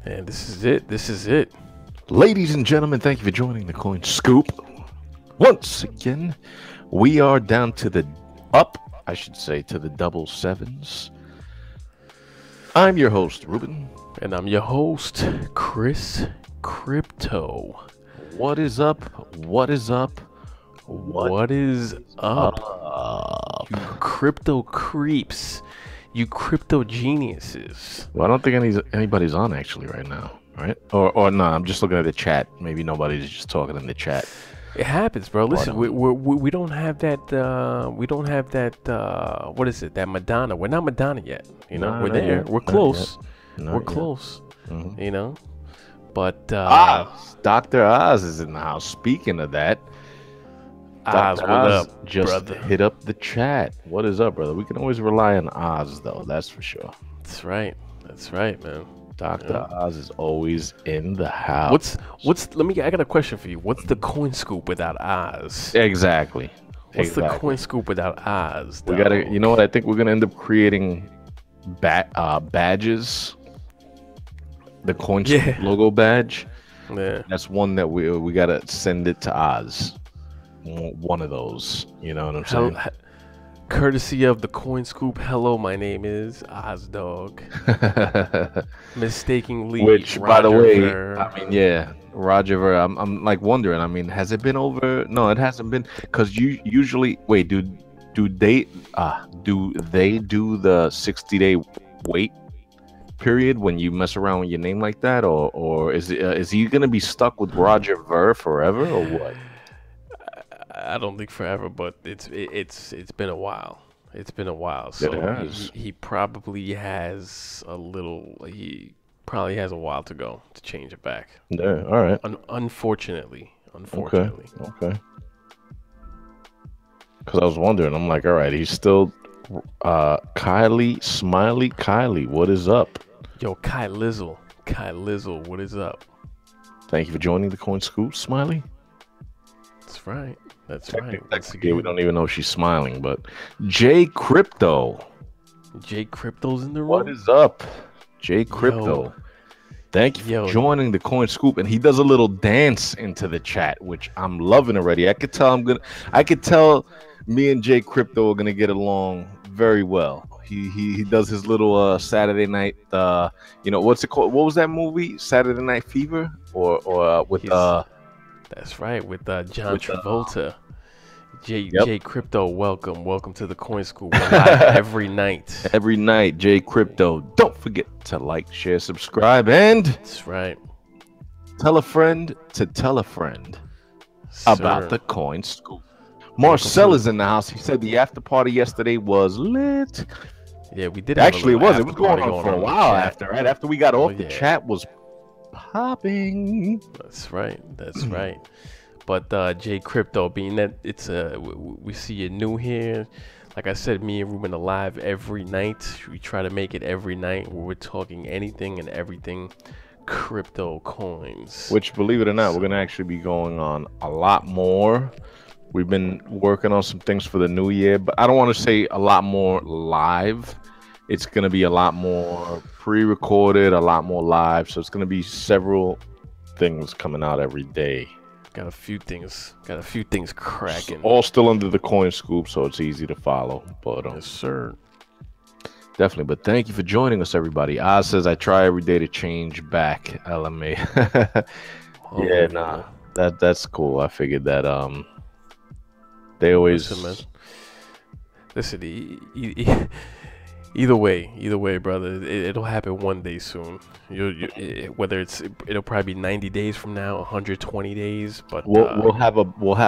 And this is it. This is it. Ladies and gentlemen, thank you for joining the Coin Scoop. Once again, we are down to the to the double sevens. I'm your host, Ruben. And I'm your host, Chris Crypto. What is up? What is up? What is up? You crypto creeps. You crypto geniuses. Well, I don't think anybody's on actually right now, right? Or no, I'm just looking at the chat. Maybe nobody's just talking in the chat. It happens, bro. Listen, we don't have that. We don't have that. What is it? That Madonna. We're not Madonna yet. You know, we're there. We're close. We're close. Mm-hmm. You know, but Dr. Oz is in the house. Speaking of that, Oz, what up, just brother? Hit up the chat. What is up, brother? We can always rely on Oz, though. That's for sure. That's right. That's right, man. Dr. Oz is always in the house. I got a question for you. What's the Coin Scoop without Oz? Exactly. What's the Coin Scoop without Oz? We gotta, you know what? I think we're gonna end up creating badges. The Coin Scoop logo badge. Yeah. That's one that we gotta send it to Oz. One of those. You know what I'm saying? Courtesy of the Coin Scoop. Hello, my name is Oz Dog. Mistakenly, which, Roger by the way, Ver. I mean, yeah, Roger Ver. I'm like wondering. I mean, has it been over? No, it hasn't been, because you usually wait. Do they do the 60-day wait period when you mess around with your name like that, or is he gonna be stuck with Roger Ver forever, or what? I don't think forever, but it's been a while. It's been a while. So he probably has a little. He probably has a while to go to change it back. Yeah. All right. Unfortunately. Okay. Because I was wondering. I'm like, all right, he's still Kylie. What is up? Yo, Kai Lizzle, what is up? Thank you for joining the Coin Scoop, Smiley. That's right. We don't even know if she's smiling, but J Crypto's in the room. What is up, J Crypto? Yo. Thank you for joining the Coin Scoop, and he does a little dance into the chat, which I'm loving already. I could tell me and J Crypto are gonna get along very well. He does his little Saturday night. You know what's it called? What was that movie? Saturday Night Fever, or with That's right, with John Travolta. J Crypto, welcome to the Coin Scoop. We're live every night. Every night, J Crypto. Don't forget to like, share, subscribe, and that's right. Tell a friend to tell a friend about the Coin Scoop. Marcel is in the house. He said the after party yesterday was lit. Yeah, we did. Actually, it was going on for a while after. Right after we got off, the chat was popping. That's right. But J Crypto, being that we see you new here, like I said, me and Ruben are live every night. We try to make it every night where we're talking anything and everything crypto coins. Which, believe it or not, we're gonna actually be going on a lot more. We've been working on some things for the new year, but I don't want to say a lot more live. It's gonna be a lot more pre-recorded, a lot more live. So it's gonna be several things coming out every day. Got a few things cracking. All still under the Coin Scoop, so it's easy to follow. But yes, sir. Definitely. But thank you for joining us, everybody. Oz says I try every day to change back. LMA. Yeah, nah. That's cool. I figured that they always listen. Either way, brother, it'll happen one day soon. Whether it'll probably be 90 days from now, 120 days, but we'll have a bottle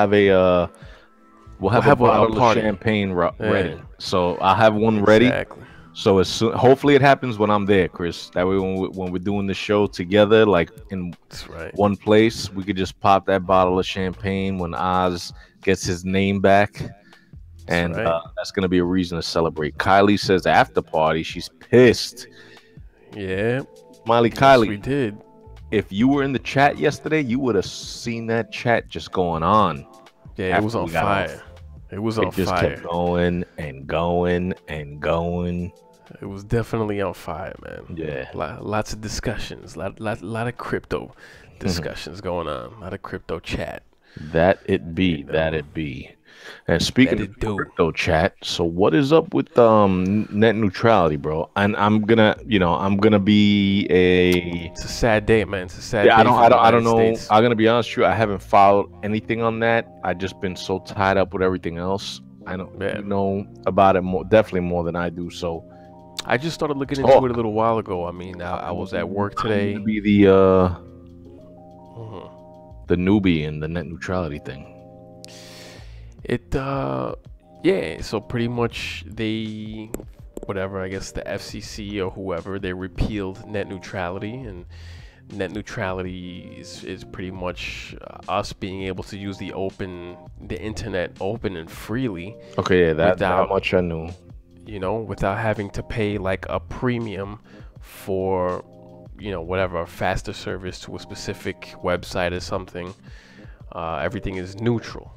of champagne ready. So I'll have one ready. Exactly. So as soon, hopefully it happens when I'm there, Chris. That way, when we're doing the show together, like in one place, we could just pop that bottle of champagne when Oz gets his name back. And that's going to be a reason to celebrate. Kylie says after party, she's pissed. Yeah. Smiley Kylie. We did. If you were in the chat yesterday, you would have seen that chat just going on. Yeah, it was on fire. It was on fire. It just kept going and going and going. It was definitely on fire, man. Yeah. Lots of discussions, lot of crypto discussions going on, a lot of crypto chat. That it be, that it be. And speaking of crypto chat, so what is up with net neutrality, bro? And I'm gonna be It's a sad day, man. It's a sad day. I don't know. I'm gonna be honest with you. I haven't followed anything on that. I just been so tied up with everything else. I don't know about it definitely more than I do. So I just started looking into it a little while ago. I mean, I was at work today. To be the newbie in the net neutrality thing. Yeah, so pretty much I guess the FCC or whoever, they repealed net neutrality, and net neutrality is pretty much us being able to use the internet open and freely. Okay, yeah, that much I knew. You know, without having to pay like a premium for, whatever, a faster service to a specific website or something. Everything is neutral,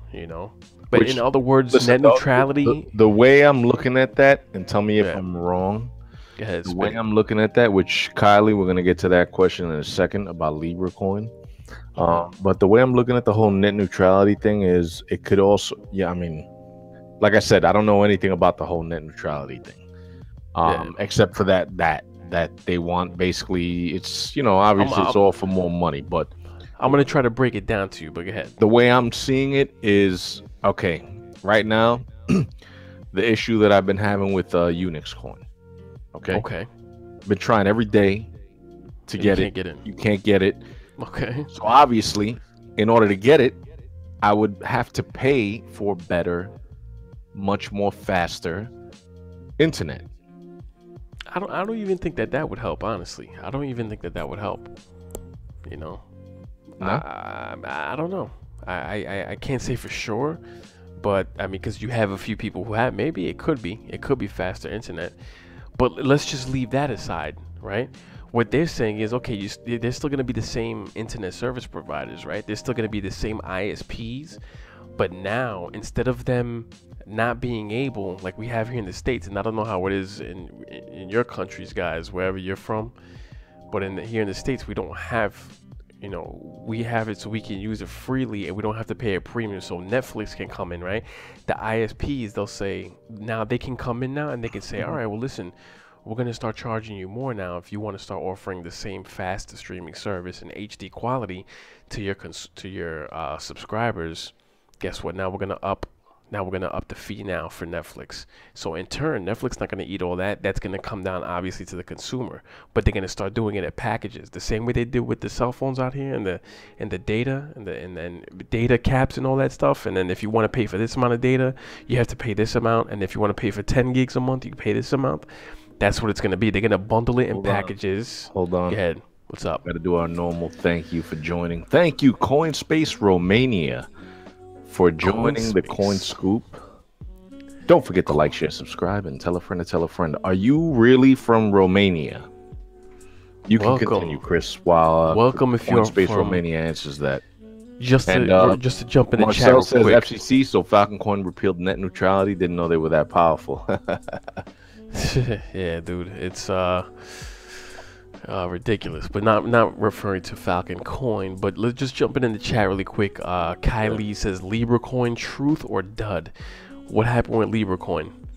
But in other words, net neutrality. The way I'm looking at that, and tell me if I'm wrong. Go ahead, the way I'm looking at that, which Kylie, we're gonna get to that question in a second about Libra coin. But the way I'm looking at the whole net neutrality thing is, it could also, I mean, like I said, I don't know anything about the whole net neutrality thing, except for that they want, basically, it's obviously it's all for more money, but I'm gonna try to break it down to you. But go ahead. The way I'm seeing it is, okay, right now, the issue that I've been having with Unix coin. Okay. Been trying every day to get it. You can't get it. Okay. So obviously, in order to get it, I would have to pay for better, much more faster internet. I don't even think that would help, honestly. I don't even think that would help. No? I don't know. I can't say for sure, but I mean, because you have a few people who have, maybe it could be faster internet, but let's just leave that aside, right? What they're saying is, okay, they're still going to be the same internet service providers, right? They're still going to be the same ISPs, but now, instead of them not being able, like we have here in the States, and I don't know how it is in your countries, guys, wherever you're from, but here in the States, we don't have, we have it so we can use it freely and we don't have to pay a premium. So Netflix can come in, right? The ISPs, they'll say, now they can come in now and they can say, all right, well, listen, we're going to start charging you more now if you want to start offering the same fast streaming service and HD quality to your subscribers. Guess what? Now we're going to up the fee now for Netflix. So in turn, Netflix not going to eat all that. That's going to come down obviously to the consumer, but they're going to start doing it at packages, the same way they did with the cell phones out here and the data and data caps and all that stuff. And then if you want to pay for this amount of data, you have to pay this amount. And if you want to pay for 10 gigs a month, you pay this amount. That's what it's going to be. They're going to bundle it in packages. Hold on. Go ahead. What's up? Got to do our normal thank you for joining. Thank you, CoinSpace Romania, for joining the Coin Scoop. Don't forget to like, share, subscribe, and tell a friend to tell a friend. Are you really from Romania? You can continue, Chris, while welcome if you're CoinSpace Romania answers that. Just to jump in the chat real says quick. FCC, so Falcon Coin repealed net neutrality. Didn't know they were that powerful. Yeah, dude, it's ridiculous, but not referring to Falcon Coin. But let's just jump in the chat really quick. Kylie says, Libra Coin, truth or dud? What happened with Libra Coin?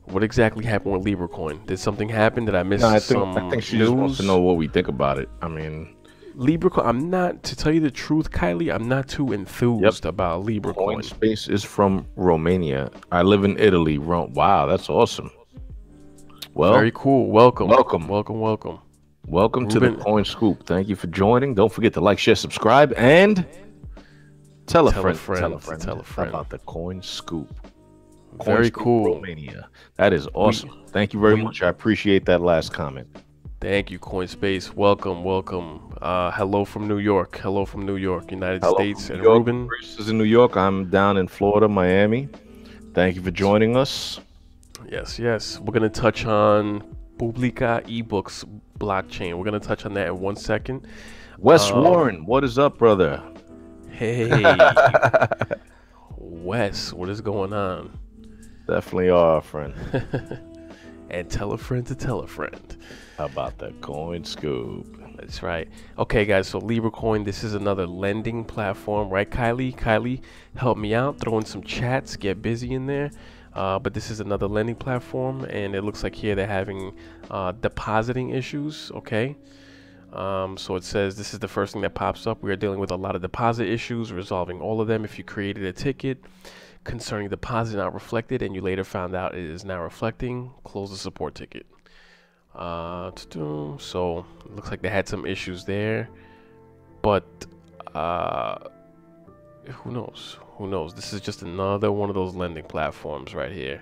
What exactly happened with Libra Coin? Did something happen? Did I miss some I think she news? just wants to know what we think about it. I mean, Libra Coin, I'm not, to tell you the truth, Kylie, I'm not too enthused about Libra Coin. CoinSpace is from Romania. I live in Italy. Wow, that's awesome. Well, very cool. Welcome to the Coin Scoop. Thank you for joining. Don't forget to like, share, subscribe, and tell a friend about the Coin Scoop. Very cool. Romania. That is awesome. Thank you very much. I appreciate that last comment. Thank you, CoinSpace. Welcome. Hello from New York. United States. And Ruben. Chris is in New York. I'm down in Florida, Miami. Thank you for joining us. Yes. We're going to touch on Publica eBooks blockchain. We're going to touch on that in 1 second. Wes Warren, what is up, brother? Hey. Wes, what is going on? Definitely are, friend. and tell a friend to tell a friend about the coin scoop. That's right. Okay, guys, so Libra Coin, this is another lending platform, right? Kylie, help me out, throw in some chats, get busy in there. But this is another lending platform, and it looks like here they're having depositing issues, okay? So it says this is the first thing that pops up. We are dealing with a lot of deposit issues, resolving all of them. If you created a ticket concerning deposit not reflected and you later found out it is now reflecting, close the support ticket. So it looks like they had some issues there, but who knows? This is just another one of those lending platforms right here.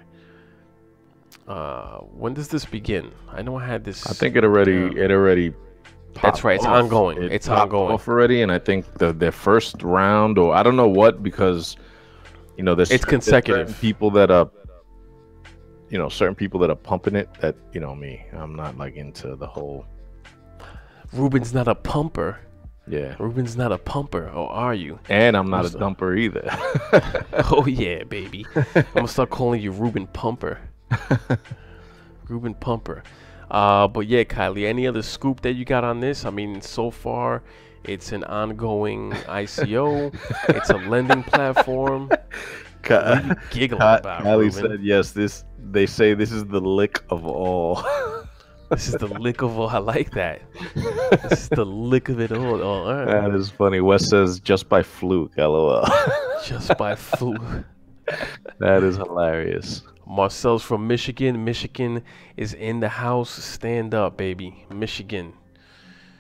When does this begin? I know I had this. I think it already that's right, it's off. ongoing. It's ongoing off already, and I think their first round, or I don't know what, because it's consecutive. There's people that are certain people that are pumping it, that me, I'm not like into the whole. Ruben's not a pumper. Yeah, Ruben's not a pumper, or are you? And I'm not a dumper either. Oh yeah, baby. I'm gonna start calling you Ruben Pumper. Ruben Pumper. But yeah, Kylie, any other scoop that you got on this? I mean, so far it's an ongoing ICO. It's a lending platform. What are you giggling about, Kylie Ruben? said yes. They say this is the lick of all. This is the lick of all. I like that. This is the lick of it all. Oh, all right. That is funny. Wes says just by fluke. LOL. Just by fluke. That is hilarious. Marcel's from Michigan. Michigan is in the house. Stand up, baby. Michigan.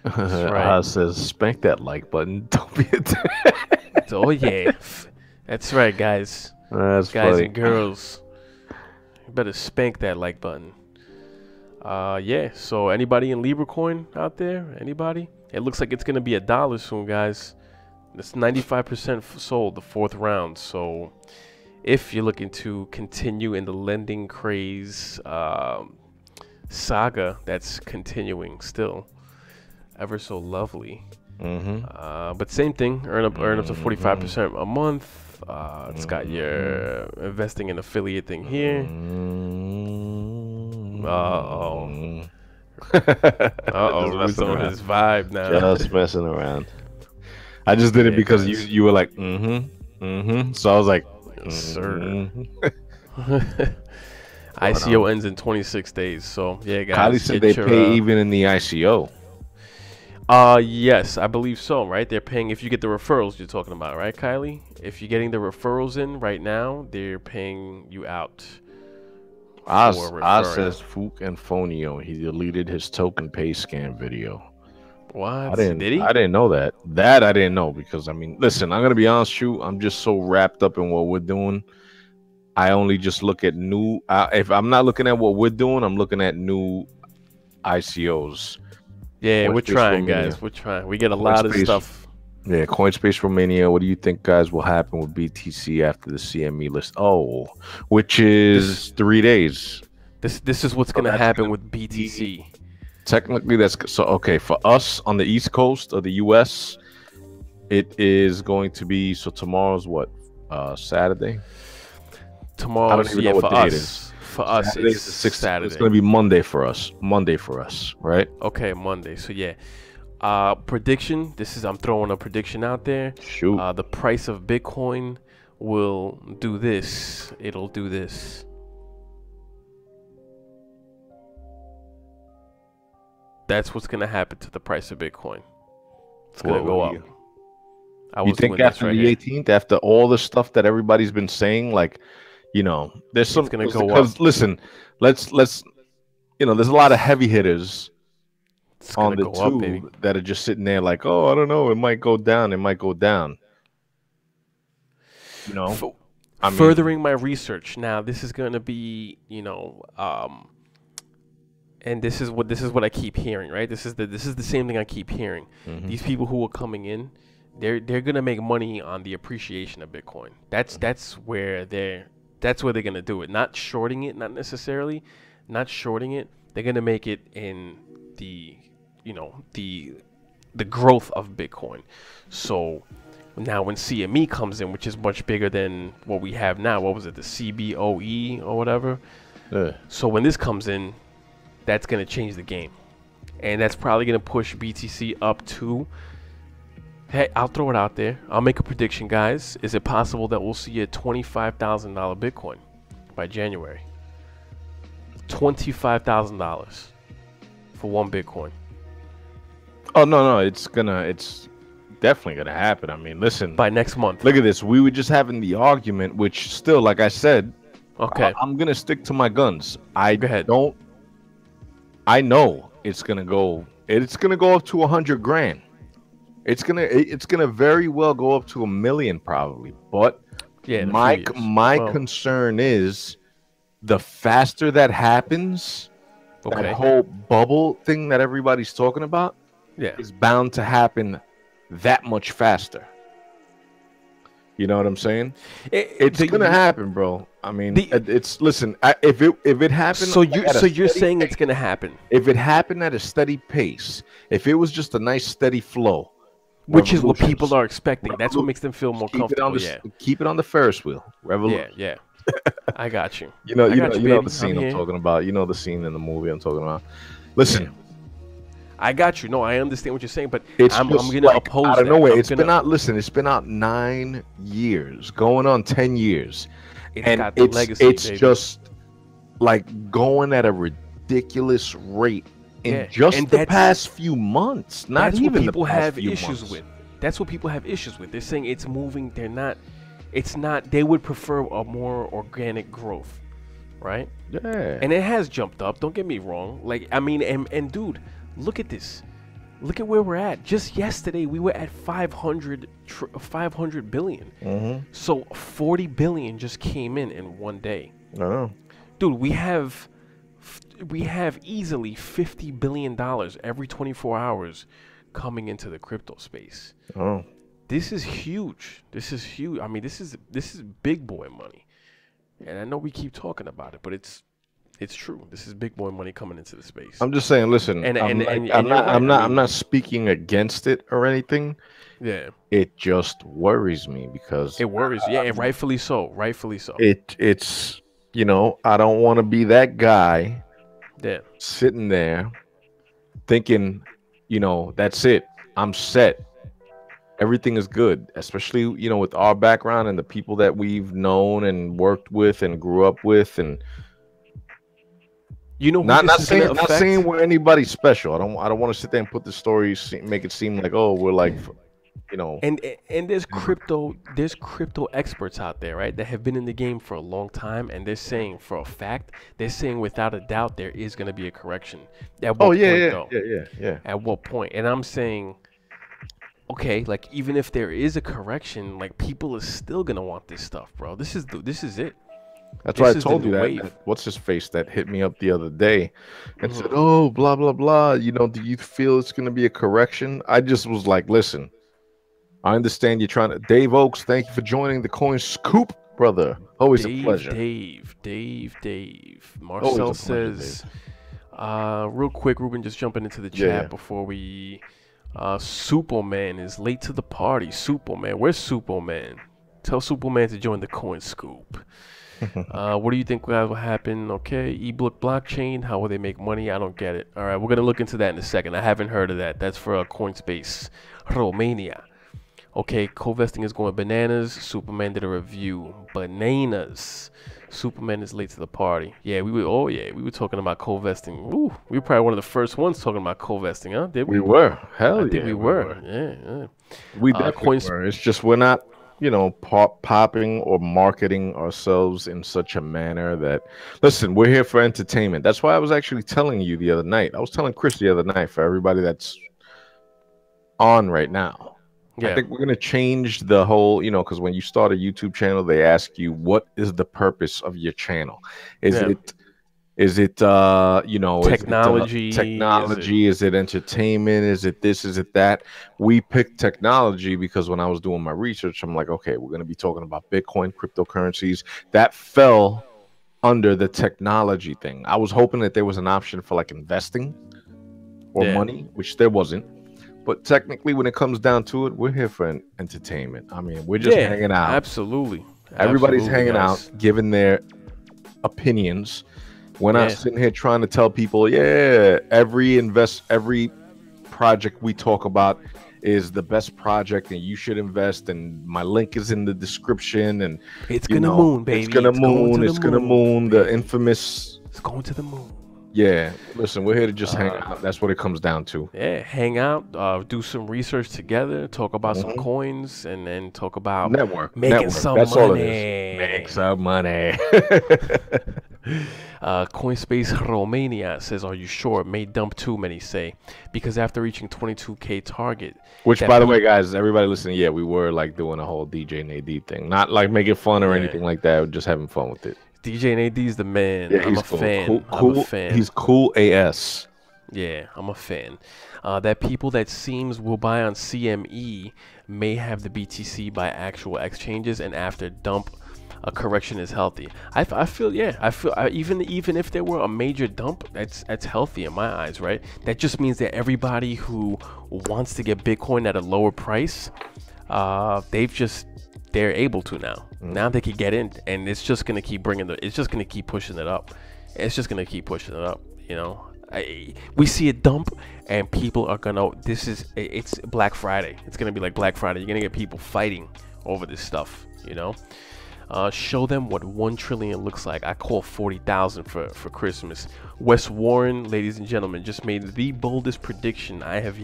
That's right. Says spank that like button. Don't be a dick. Oh yeah. That's right, guys. That's guys funny. And girls. You better spank that like button. Yeah, so anybody in Libra Coin out there? Anybody? It looks like it's gonna be $1 soon, guys. It's 95% sold, the 4th round. So if you're looking to continue in the lending craze saga that's continuing still, ever so lovely. But same thing, earn up to 45% a month. It's got your investing in affiliate thing here. Who's on his vibe now? Just messing around. I just did it because you were like, So I was like, sir. ICO ends in 26 days. So yeah, guys. Kylie said they pay even in the ICO. Yes, I believe so, right? They're paying if you get the referrals you're talking about, right, Kylie? If you're getting the referrals in right now, they're paying you out. Oz says Fook and Fonio. He deleted his token pay scam video. What? Did he? I didn't know that. That I didn't know, because I mean, listen, I'm gonna be honest with you. I'm just so wrapped up in what we're doing. I only just look at new. If I'm not looking at what we're doing, I'm looking at new ICOs. Yeah, we're trying, guys. We're trying. We get a lot of stuff. Yeah, Coinspace Romania. What do you think, guys, will happen with BTC after the CME list? Oh, which is 3 days. This is what's gonna happen with BTC. Technically, that's so. Okay, for us on the East Coast of the US, it is going to be. So tomorrow's what? Saturday. Tomorrow's for us. For us, it's Saturday. It's going to be Monday for us. Right? Okay, Monday. So yeah. Prediction. I'm throwing a prediction out there. Shoot. The price of Bitcoin will do this. It'll do this. That's what's gonna happen to the price of Bitcoin. It's gonna go up. You think after the 18th, after all the stuff that everybody's been saying, like, there's some gonna go up. Because listen, let's there's a lot of heavy hitters on the tube that are just sitting there like, oh, I don't know, it might go down. Furthering my research. Now, this is gonna be, and this is what I keep hearing, right? This is the same thing I keep hearing. These people who are coming in, they're gonna make money on the appreciation of Bitcoin. That's where they're gonna do it. Not shorting it, not necessarily, not shorting it. They're gonna make it in the the growth of Bitcoin. So now when CME comes in, which is much bigger than what we have now, what was it, the CBOE or whatever? Yeah. So when this comes in, that's going to change the game. And that's probably going to push BTC up to, hey, I'll throw it out there. I'll make a prediction, guys. Is it possible that we'll see a $25,000 Bitcoin by January? $25,000 for one Bitcoin. Oh, no, it's definitely gonna happen. I mean, listen, by next month. Look at this. We were just having the argument, which still, like I said, okay, I'm gonna stick to my guns. Go ahead. I know it's gonna go. It's gonna go up to 100 grand. It's gonna very well go up to 1 million probably. But yeah, my concern is the faster that happens, that whole bubble thing that everybody's talking about, is bound to happen that much faster. You know what I'm saying? It's gonna happen, bro. I mean, listen. If it happened, so you're saying it's gonna happen. If it happened at a steady pace, if it was just a nice steady flow, which is what people are expecting. That's what makes them feel more comfortable. Keep it on the Ferris wheel. Revolution. Yeah. I got you. You know the scene I'm talking about. You know the scene in the movie I'm talking about. Listen. I got you. No, I understand what you're saying, but I'm going to oppose out of that. nowhere. It's been out 9 years, going on 10 years, it's just like going at a ridiculous rate in just the past few months. Not even the past few months. That's what people have issues with. They're saying it's moving. They're not. It's not. They would prefer a more organic growth, right? Yeah. And it has jumped up. Don't get me wrong. Like, I mean, and dude. Look at this. Look at where we're at. Just yesterday, we were at 500 billion. Mm-hmm. So 40 billion just came in one day. I know. Dude, we have easily $50 billion every 24 hours coming into the crypto space. Oh. This is huge. This is huge. I mean, this is big boy money. And I know we keep talking about it, but it's true. This is big boy money coming into the space. I'm just saying, listen, I'm not speaking against it or anything. Yeah. It just worries me because it worries. Yeah, and rightfully so. Rightfully so. It's I don't want to be that guy. Yeah. Sitting there thinking, that's it. I'm set. Everything is good, especially, with our background and the people that we've known and worked with and grew up with, and not saying we're anybody special. I don't want to sit there and put the story, make it seem like, oh, we're like, And there's crypto experts out there, right, that have been in the game for a long time, and they're saying for a fact, without a doubt there is going to be a correction. At what point, though? Yeah. At what point? And I'm saying, okay, like even if there is a correction, like people are still gonna want this stuff, bro. This is it. That's why I told you that what's his face that hit me up the other day and said, oh, blah, blah, blah. Do you feel it's going to be a correction? I just was like, listen, I understand you're trying to. Dave Oaks, thank you for joining the Coin Scoop, brother. Always a pleasure. Dave. Marcel says, real quick, Ruben, just jumping into the chat before we. Superman is late to the party. Superman, where's Superman? Tell Superman to join the Coin Scoop. What do you think will happen? Okay, ebook blockchain. How will they make money? I don't get it. All right, we're gonna look into that in a second. I haven't heard of that. That's for Coinspace Romania. Okay, co-vesting is going bananas. Superman did a review. Bananas. Superman is late to the party. Yeah, we were talking about co-vesting. Ooh, we were probably one of the first ones talking about co-vesting, huh? Did we? We were. Hell I think we were. Yeah. We definitely were. It's just we're not, popping or marketing ourselves in such a manner that, listen, we're here for entertainment. That's why I was actually telling you the other night. I was telling Chris the other night, for everybody that's on right now. Yeah. I think we're going to change the whole, because when you start a YouTube channel, they ask you, what is the purpose of your channel? Is it technology? Is it entertainment? Is it this? Is it that? We picked technology because when I was doing my research, I'm like, okay, we're going to be talking about Bitcoin, cryptocurrencies. That fell under the technology thing. I was hoping that there was an option for like investing or money, which there wasn't. But technically, when it comes down to it, we're here for entertainment. I mean, we're just hanging out. Absolutely. Everybody's hanging out, giving their opinions. We're not sitting here trying to tell people, yeah, every project we talk about is the best project and you should invest, and my link is in the description, and it's gonna moon, baby. It's gonna moon, the infamous. It's going to the moon. Yeah, listen, we're here to just hang out. That's what it comes down to. Yeah, hang out, do some research together, talk about some coins, and then talk about making some That's money. All it is. Make some money. Coinspace Romania says, "Are you sure? May dump too many say, because after reaching 22K target." Which, by the way, guys, everybody listening, yeah, we were like doing a whole DJ Nadie thing, not like making fun or anything like that. We're just having fun with it. DJ Nadie's the man. Yeah, I'm a fan. Cool. I'm a fan. He's cool AS. Yeah, I'm a fan. That people that seems will buy on CME may have the BTC by actual exchanges, and after dump, a correction is healthy. I feel even if there were a major dump, that's healthy in my eyes, right? That just means that everybody who wants to get Bitcoin at a lower price, they're able to now. Now they can get in, and it's just gonna keep it's just gonna keep pushing it up. It's just gonna keep pushing it up. You know, we see a dump, and people are gonna. It's Black Friday. It's gonna be like Black Friday. You're gonna get people fighting over this stuff. You know. Show them what 1 trillion looks like. I call 40,000 for Christmas. Wes Warren, ladies and gentlemen, just made the boldest prediction I have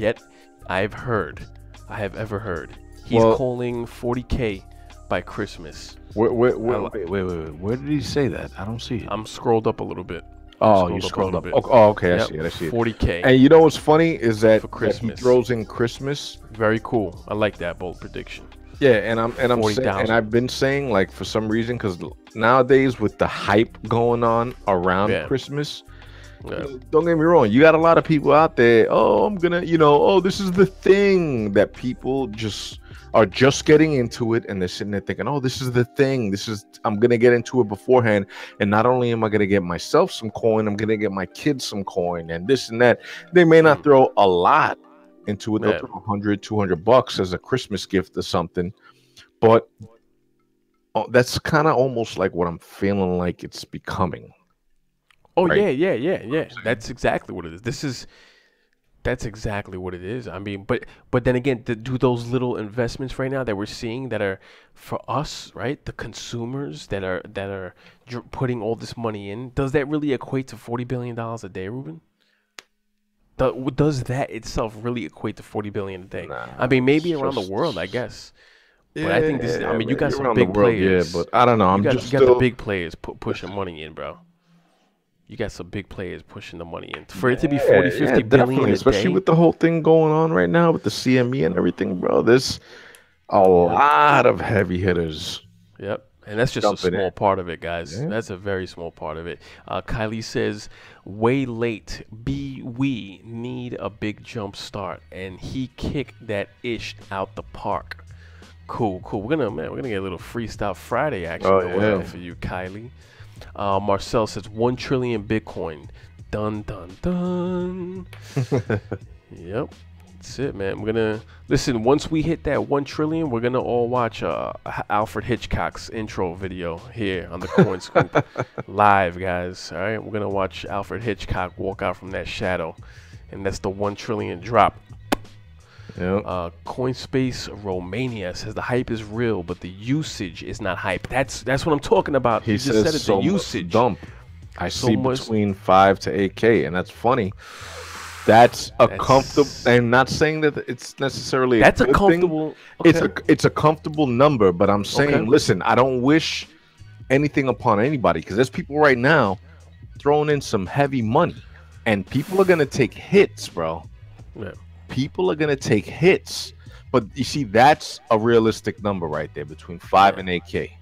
ever heard. He's calling 40K by Christmas. Wait. Where did he say that? I don't see it. I'm scrolled up a little bit. Oh, you scrolled up. Oh, okay. Yep. I see it. 40K. And you know what's funny is that, for Christmas. He throws in Christmas. Very cool. I like that bold prediction. Yeah, and I'm saying, and I've been saying, like, for some reason, because nowadays with the hype going on around Christmas, don't get me wrong, you got a lot of people out there. Oh, I'm gonna, this is the thing that people are just getting into it, and they're sitting there thinking, oh, this is the thing. I'm gonna get into it beforehand, and not only am I gonna get myself some coin, I'm gonna get my kids some coin, and this and that. They may not throw a lot into it, they'll throw $100, $200 as a Christmas gift or something, but that's kind of almost like what I'm feeling like it's becoming. Oh, right? Yeah. That's exactly what it is. That's exactly what it is. I mean, but then again, to do those little investments right now that we're seeing that are for us, right? The consumers that are putting all this money in, does that really equate to $40 billion a day, Ruben? Does that itself really equate to $40 billion a day? Nah, I mean, maybe around the world, I guess. But I think this. I mean, you got some big players. Yeah, but I don't know. You got the big players pushing money in, bro. You got some big players pushing the money in. For it to be 50 billion a especially day, with the whole thing going on right now with the CME and everything, bro. There's a lot of heavy hitters. Yep. And that's just a small part of it, guys. Yeah. That's a very small part of it. Kylie says, way late. We need a big jump start. And he kicked that ish out the park. Cool. We're gonna get a little freestyle Friday action going on for you, Kylie. Marcel says 1 trillion Bitcoin. Dun. Yep. That's it, man. We're gonna listen. Once we hit that 1 trillion, we're gonna all watch Alfred Hitchcock's intro video here on the Coin Scoop live, guys. All right, we're gonna watch Alfred Hitchcock walk out from that shadow, and that's the 1 trillion drop. Yep. Coinspace Romania says the hype is real, but the usage is not hype. That's what I'm talking about. He just said it's the usage dump. I see between 5 to 8K, and that's funny. That's a comfortable. I'm not saying that it's necessarily a comfortable. Okay. It's a comfortable number, but I'm saying, listen, I don't wish anything upon anybody, because there's people right now throwing in some heavy money, and people are gonna take hits, bro. Yeah. People are gonna take hits, but you see, that's a realistic number right there, between 5 and 8K.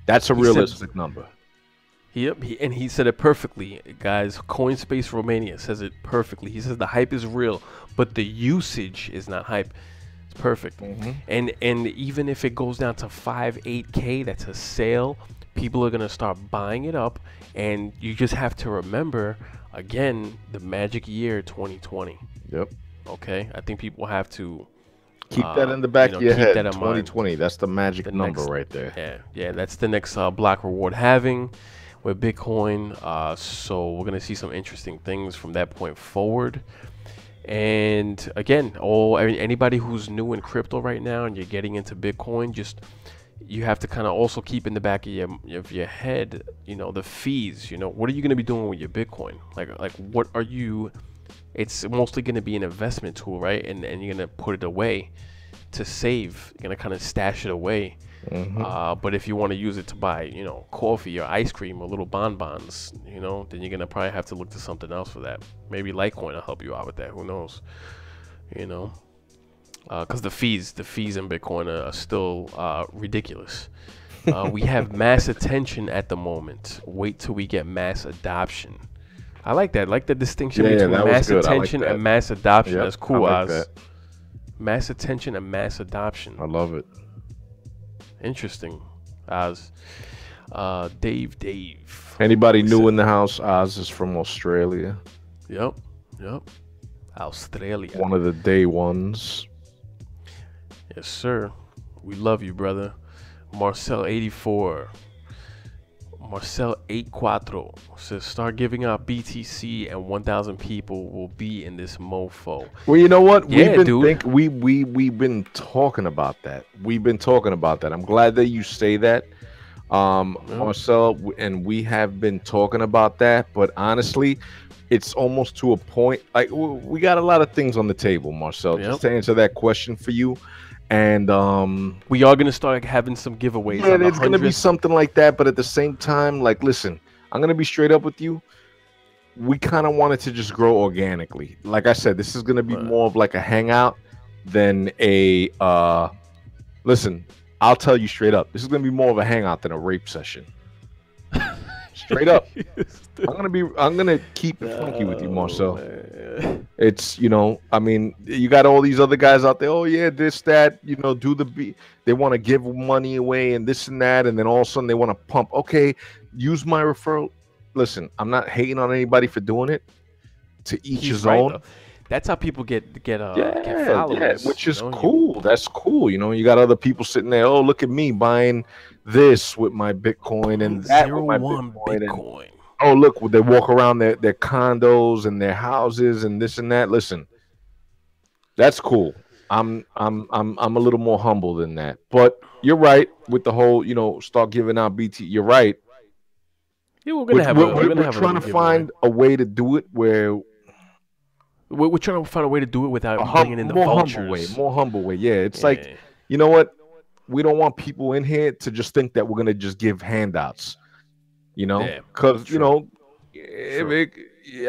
That's a realistic number. Yep, he said it perfectly, guys. Coinspace Romania says it perfectly. He says the hype is real, but the usage is not hype. It's perfect. And even if it goes down to 5, 8K, that's a sale. People are gonna start buying it up, and you just have to remember, again, the magic year 2020. Yep. Okay, I think people have to keep that in the back of your head. 2020, that's the magic number right there. Yeah, that's the next block reward halving. with Bitcoin. So we're gonna see some interesting things from that point forward. And again, anybody who's new in crypto right now and you're getting into Bitcoin, just you have to kind of also keep in the back of your head, the fees. What are you going to be doing with your Bitcoin? Like what are you? It's mostly going to be an investment tool, right? And you're going to put it away to save. You're going to kind of stash it away. But if you want to use it to buy, coffee or ice cream or little bonbons, then you're going to probably have to look to something else for that. Maybe Litecoin will help you out with that. Who knows? Because the fees in Bitcoin are still ridiculous. We have mass attention at the moment. Wait till we get mass adoption. I like that. I like the distinction between mass attention and mass adoption. Yep, that's cool, Oz. Mass attention and mass adoption. I love it. Interesting, Oz. Dave. Anybody new in the house? Oz is from Australia. Yep. Australia. One of the day ones. Yes, sir. We love you, brother. Marcel 84. Marcel 84 says, start giving out BTC and 1,000 people will be in this mofo. Well, you know what? Yeah, We've been talking about that. I'm glad that you say that, Marcel, and we have been talking about that. But honestly, it's almost to a point. Like, we got a lot of things on the table, Marcel. Just to answer that question for you. And we are gonna start having some giveaways. Yeah, it's gonna be something like that. But at the same time, like, listen, I'm gonna be straight up with you. We kind of wanted to just grow organically. Like I said, this is gonna be more of like a hangout than a. Listen, I'll tell you straight up. This is gonna be more of a hangout than a rape session. Straight up. I'm gonna keep it funky with you, Marcel. It's, I mean, you got all these other guys out there. Oh yeah, this, that, do the beat. They want to give money away and this and that, and then all of a sudden they want to pump. Okay, use my referral. Listen, I'm not hating on anybody for doing it. To each his own. Though. That's how people get followers. Yeah, which is cool. That's cool. You got other people sitting there. Oh, look at me buying this with my Bitcoin and that with my Bitcoin. And, oh, look, they walk around their condos and their houses and this and that. Listen, that's cool. I'm a little more humble than that. But you're right with the whole, start giving out BT. You're right. Yeah, we're trying to find a way to do it where we're trying to find a way to do it without bringing in the vultures. More humble way. Yeah, it's like, you know what? We don't want people in here to just think that we're gonna just give handouts. Because I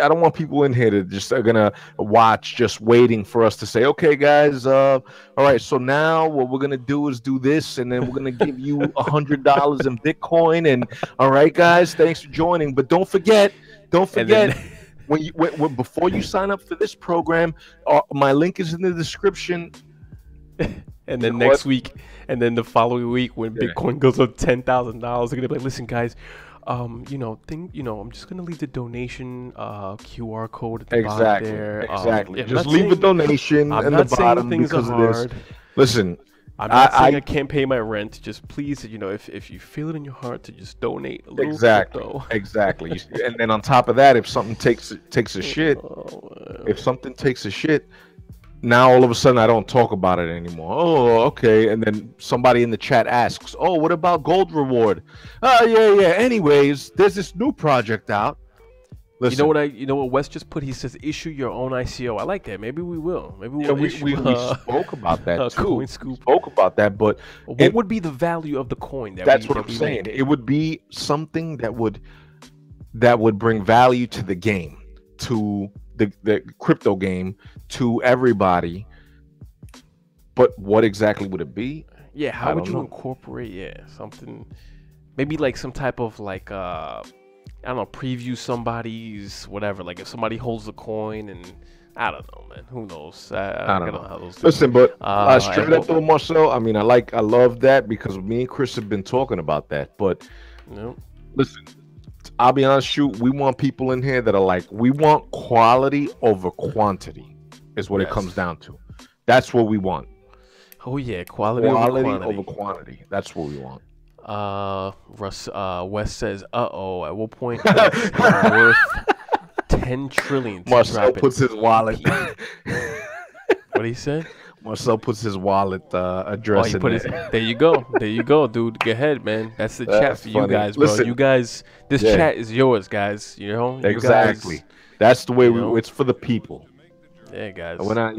don't want people in here to just are gonna watch, just waiting for us to say, okay, guys, all right, so now what we're gonna do is do this, and then we're gonna give you $100 in Bitcoin, and all right, guys, thanks for joining, but don't forget. When before you sign up for this program, my link is in the description. And then next week, and then the following week, when Bitcoin goes up $10,000, they're gonna be like, "Listen, guys, I'm just gonna leave the donation QR code at the bottom there. Exactly. Just leave a donation in the bottom because of this. Listen, I'm not saying I can't pay my rent. Just please, if you feel it in your heart to just donate a little. Exactly. And then on top of that, if something takes a shit, now all of a sudden I don't talk about it anymore. Oh, okay. And then somebody in the chat asks, "Oh, what about gold reward?" Oh, yeah. Anyways, there's this new project out. Listen, you know what Wes just put? He says, "Issue your own ICO." I like that. Maybe we will. Maybe we spoke about that too. Coin scoop. Spoke about that, but what would be the value of the coin? That's what I'm saying. It would be something that would bring value to the game, to the crypto game, to everybody. But what exactly would it be? Yeah, how would you incorporate something, maybe like some type of like I don't know, preview somebody's whatever, like if somebody holds the coin, and I don't know, man, who knows? I don't know how those listen, but straight up though, Marcel, I mean, I love that because me and Chris have been talking about that, but listen, I'll be honest with you, we want people in here that are like, we want quality over quantity is what it comes down to. That's what we want. Oh yeah, quality over quantity. That's what we want. West says, "Uh-oh, at what point is Steam worth 10 trillion to Marcel drop puts its his wallet. EP?" What he said? Marcel puts his wallet Oh, address he in put his. there. There you go. There you go, dude. Go ahead, man. That's the chat That's for you funny. guys, bro. Listen, You guys, this yeah, chat is yours, guys. You know, you exactly. guys. That's the way You know, it's for the people. yeah, We're guys. not,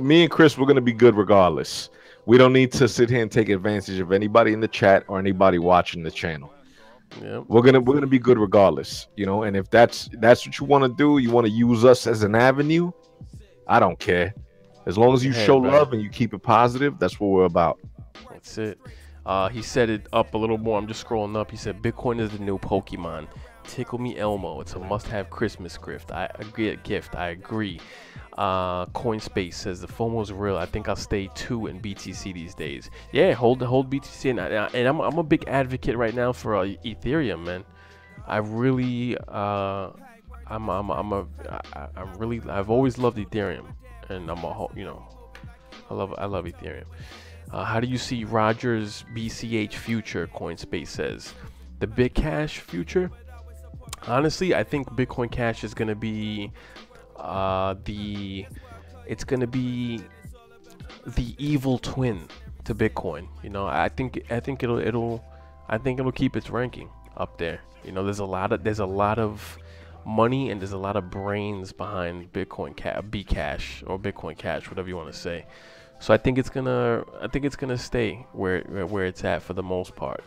me and Chris, we're gonna be good regardless. We don't need to sit here and take advantage of anybody in the chat or anybody watching the channel. Yep. We're gonna be good regardless, and if that's what you want to do, you want to use us as an avenue. I don't care, as long as Go you show ahead, brother. love and you keep it positive. That's what we're about. That's it. He set it up a little more. I'm just scrolling up. He said, "Bitcoin is the new Pokemon. Tickle me Elmo. It's a must-have Christmas gift. I agree. CoinSpace says the FOMO's real. I think I'll stay 2 in BTC these days. Yeah, hold BTC, and I'm a big advocate right now for Ethereum, man. I really I've always loved Ethereum, and I love Ethereum. How do you see Rogers BCH future? CoinSpace says the Bitcash future. Honestly, I think Bitcoin Cash is gonna be it's gonna be the evil twin to Bitcoin. I think it'll keep its ranking up there. There's a lot of money and there's a lot of brains behind Bcash or Bitcoin Cash, whatever you want to say. So I think it's gonna stay where it's at for the most part.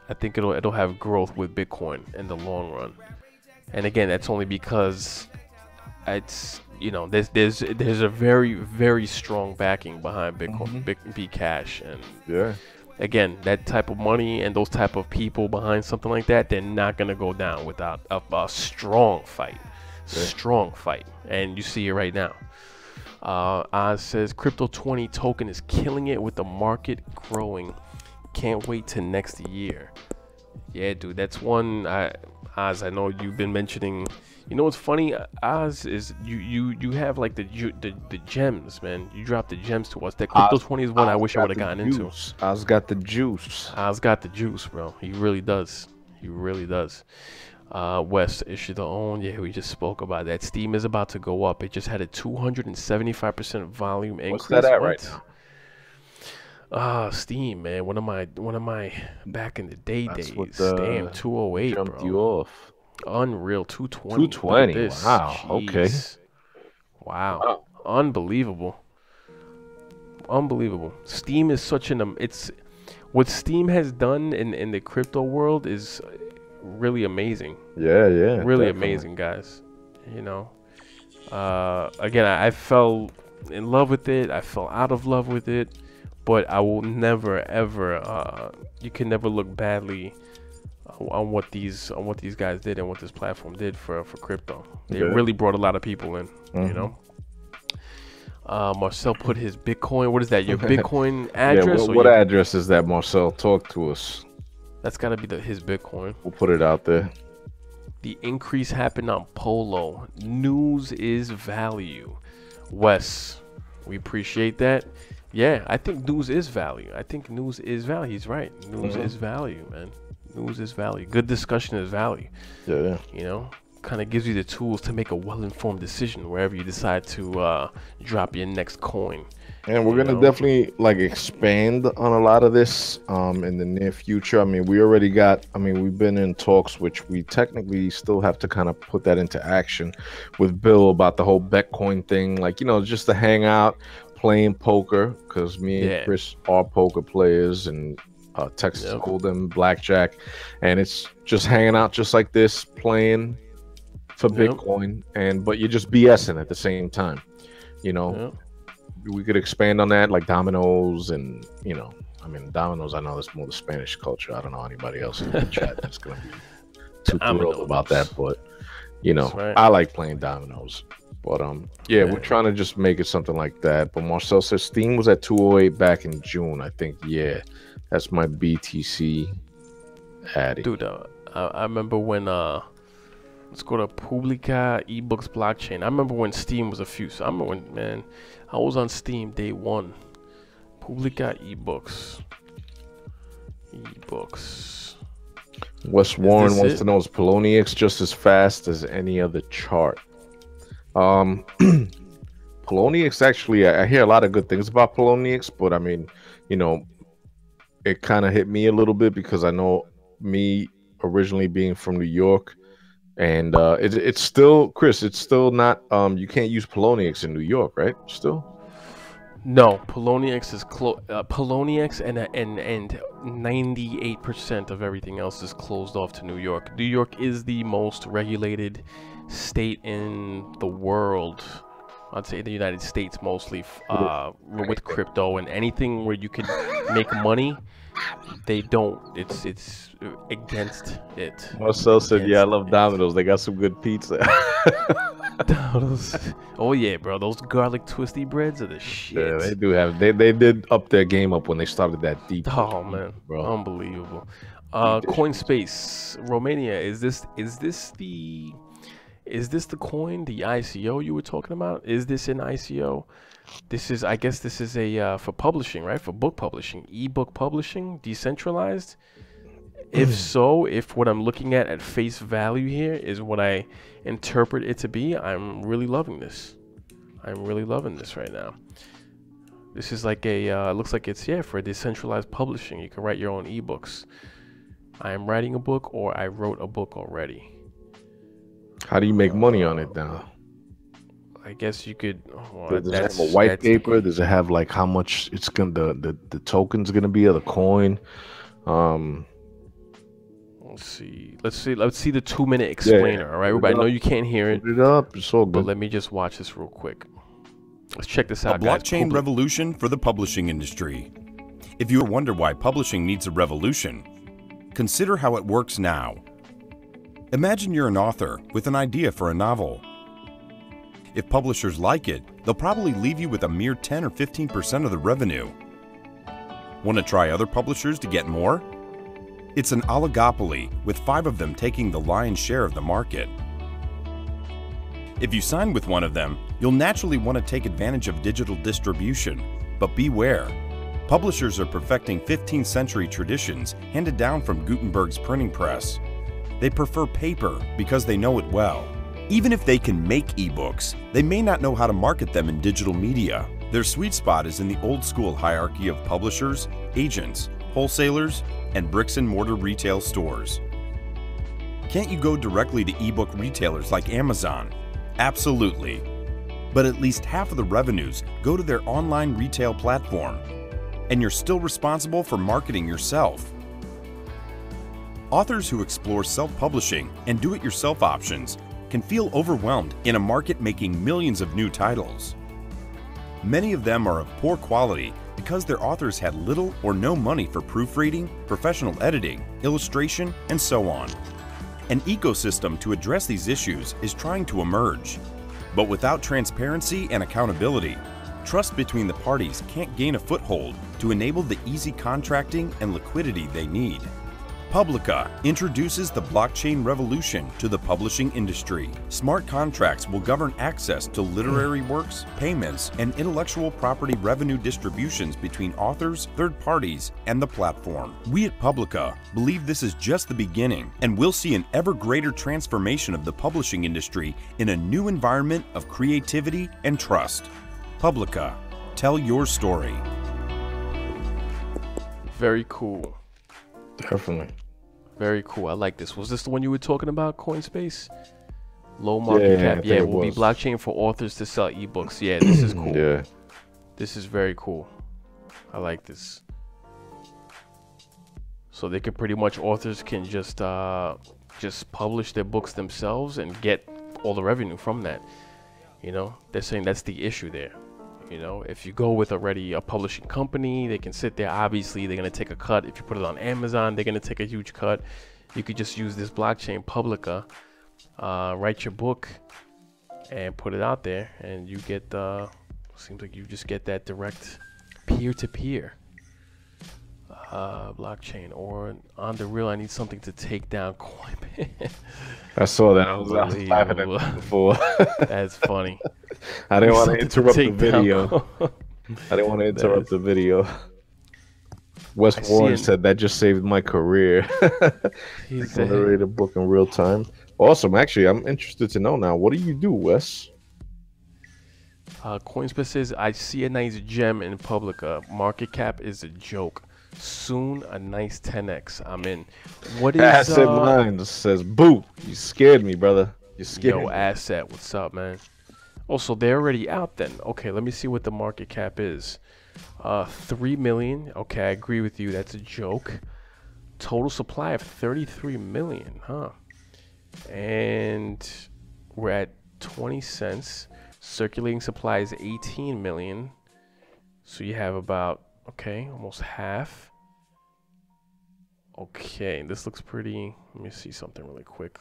I think it'll have growth with Bitcoin in the long run. And again, that's only because there's a very, very strong backing behind Bitcoin, Bcash, and Yeah. again, that type of money and those type of people behind something like that, they're not gonna go down without a strong fight. Yeah. Strong fight, and you see it right now. Oz says Crypto 20 token is killing it with the market growing. Can't wait till next year. Yeah, dude, that's one. Oz, I know you've been mentioning. What's funny, Oz, is you have like the gems, man. You dropped the gems to us. That Crypto 20 is one I wish I would have gotten into. Oz got the juice. Oz got the juice, bro. He really does. He really does. West issue the own. Yeah, we just spoke about that. Steam is about to go up. It just had a 275% volume increase. What's that at right now? Steam, man. One of my back in the day days. Damn, 208, jumped bro. you off. Unreal, 220. 220. Wow. Jeez. Okay. Wow. Unbelievable. Steam is such what Steam has done in the crypto world is really amazing. Yeah. Really definitely. amazing, guys. Again, I fell in love with it. I fell out of love with it, but I will never ever. You can never look badly on what these guys did and what this platform did for crypto. They really brought a lot of people in. Marcel put his Bitcoin. What is that? Your Bitcoin address? What address is that, Marcel? Talk to us. That's got to be his Bitcoin. We'll put it out there. The increase happened on Polo. News is value. Wes, we appreciate that. Yeah, I think news is value. He's right. News is value, man. News is value. Good discussion is value. Yeah. Kind of gives you the tools to make a well-informed decision wherever you decide to drop your next coin. And we're gonna definitely expand on a lot of this in the near future. I mean, we've been in talks, which we technically still have to kind of put that into action with Bill about the whole Bitcoin thing. Just to hang out, playing poker, because me and Chris are poker players, and Texas Hold'em, blackjack, and it's just hanging out just like this, playing for Bitcoin, but you're just BSing at the same time. We could expand on that, like dominoes, and dominoes. I know that's more the Spanish culture. I don't know anybody else in the chat that's gonna be too thrilled about that, but I like playing dominoes. But we're trying to just make it something like that. But Marcel says Steam was at 208 back in June, I think. Yeah, that's my BTC addy. Dude, I remember when let's go to Publica ebooks blockchain. I remember when Steam was I remember when, man, I was on Steam day one. Publica ebooks. ebooks. Wes Warren wants to know, is Poloniex just as fast as any other chart? Poloniex, actually, I hear a lot of good things about Poloniex, but I mean, you know, it kind of hit me a little bit because I know me originally being from New York, and it's still, Chris, it's still not, you can't use Poloniex in New York, right? Still? No, Poloniex is Poloniex and 98% of everything else is closed off to New York. New York is the most regulated state in the world. I'd say the United States mostly, with crypto and anything where you can make money. They don't. It's against it. Marcel said, "Yeah, I love Domino's. They got some good pizza." Domino's. Oh yeah, bro. Those garlic twisty breads are the shit. Yeah, they do have. They did up their game up when they started that deep. Oh man, bro, unbelievable. Coinspace, Romania. Is this the coin, the ICO you were talking about? Is this an ICO? This is, I guess this is a for publishing, right? For book publishing, ebook publishing, decentralized. If so, if what I'm looking at face value here is what I interpret it to be, I'm really loving this. I'm really loving this right now. This is like a looks like it's, yeah, for decentralized publishing. You can write your own ebooks. I am writing a book, or I wrote a book already. How do you make money on it now? I guess you could. Well, does it have a white paper? Does it have like how much it's gonna the token's gonna be, or the coin? Let's see the 2-minute explainer. Yeah. All right, everybody. I know you can't hear it. Put it up. It's all good. But let me just watch this real quick. Let's check this out, guys. A blockchain revolution for the publishing industry. If you wonder why publishing needs a revolution, consider how it works now. Imagine you're an author with an idea for a novel. If publishers like it, they'll probably leave you with a mere 10 or 15% of the revenue. Want to try other publishers to get more? It's an oligopoly, with 5 of them taking the lion's share of the market. If you sign with one of them, you'll naturally want to take advantage of digital distribution. But beware, publishers are perfecting 15th century traditions handed down from Gutenberg's printing press. They prefer paper because they know it well. Even if they can make ebooks, they may not know how to market them in digital media. Their sweet spot is in the old school hierarchy of publishers, agents, wholesalers, and bricks and mortar retail stores. Can't you go directly to ebook retailers like Amazon? Absolutely. But at least half of the revenues go to their online retail platform, and you're still responsible for marketing yourself. Authors who explore self-publishing and do-it-yourself options can feel overwhelmed in a market making millions of new titles. Many of them are of poor quality because their authors had little or no money for proofreading, professional editing, illustration, and so on. An ecosystem to address these issues is trying to emerge. But without transparency and accountability, trust between the parties can't gain a foothold to enable the easy contracting and liquidity they need. Publica introduces the blockchain revolution to the publishing industry. Smart contracts will govern access to literary works, payments, and intellectual property revenue distributions between authors, third parties, and the platform. We at Publica believe this is just the beginning, and we'll see an ever greater transformation of the publishing industry in a new environment of creativity and trust. Publica, tell your story. Very cool. Definitely. Very cool. I like this. Was this the one you were talking about, Coinspace? Low market cap. Yeah, it will be blockchain for authors to sell ebooks. Yeah, this is cool. Yeah. This is very cool. I like this. So they can pretty much, authors can just publish their books themselves and get all the revenue from that. You know, they're saying that's the issue there. You know, if you go with already a publishing company, they can sit there. Obviously, they're going to take a cut. If you put it on Amazon, they're going to take a huge cut. You could just use this blockchain, Publica, write your book and put it out there, and you get, seems like you just get that direct peer-to-peer blockchain. Or on the real, I need something to take down Coinbase. I saw that. I was laughing at it before. That's funny. I didn't want to interrupt the video. I didn't want to interrupt the video. Wes Warren said that just saved my career. He's Accelerate a book in real time. Awesome. Actually, I'm interested to know now. What do you do, Wes? Coinspace says, I see a nice gem in Publica. Market cap is a joke. Soon a nice 10x. I'm in. What is Asset Mind says, boo. You scared me, brother. You scared me. Yo, Asset, what's up, man? Also, they're already out then. Okay, let me see what the market cap is. 3 million. Okay, I agree with you. That's a joke. Total supply of 33 million, huh? And we're at 20 cents. Circulating supply is 18 million. So you have about, okay, almost half. Okay, this looks pretty. Let me see something really quick.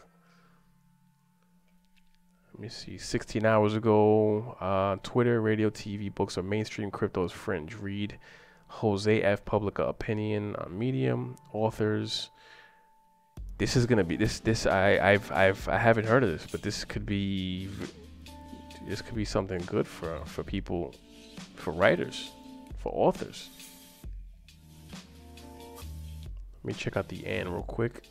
Let me see. 16 hours ago, Twitter, radio, TV, books are mainstream. Crypto is fringe. Read Jose F. Publica opinion on Medium. Authors. This is gonna be this. I haven't heard of this, but this could be something good for people, for writers, for authors. Let me check out the Ann real quick.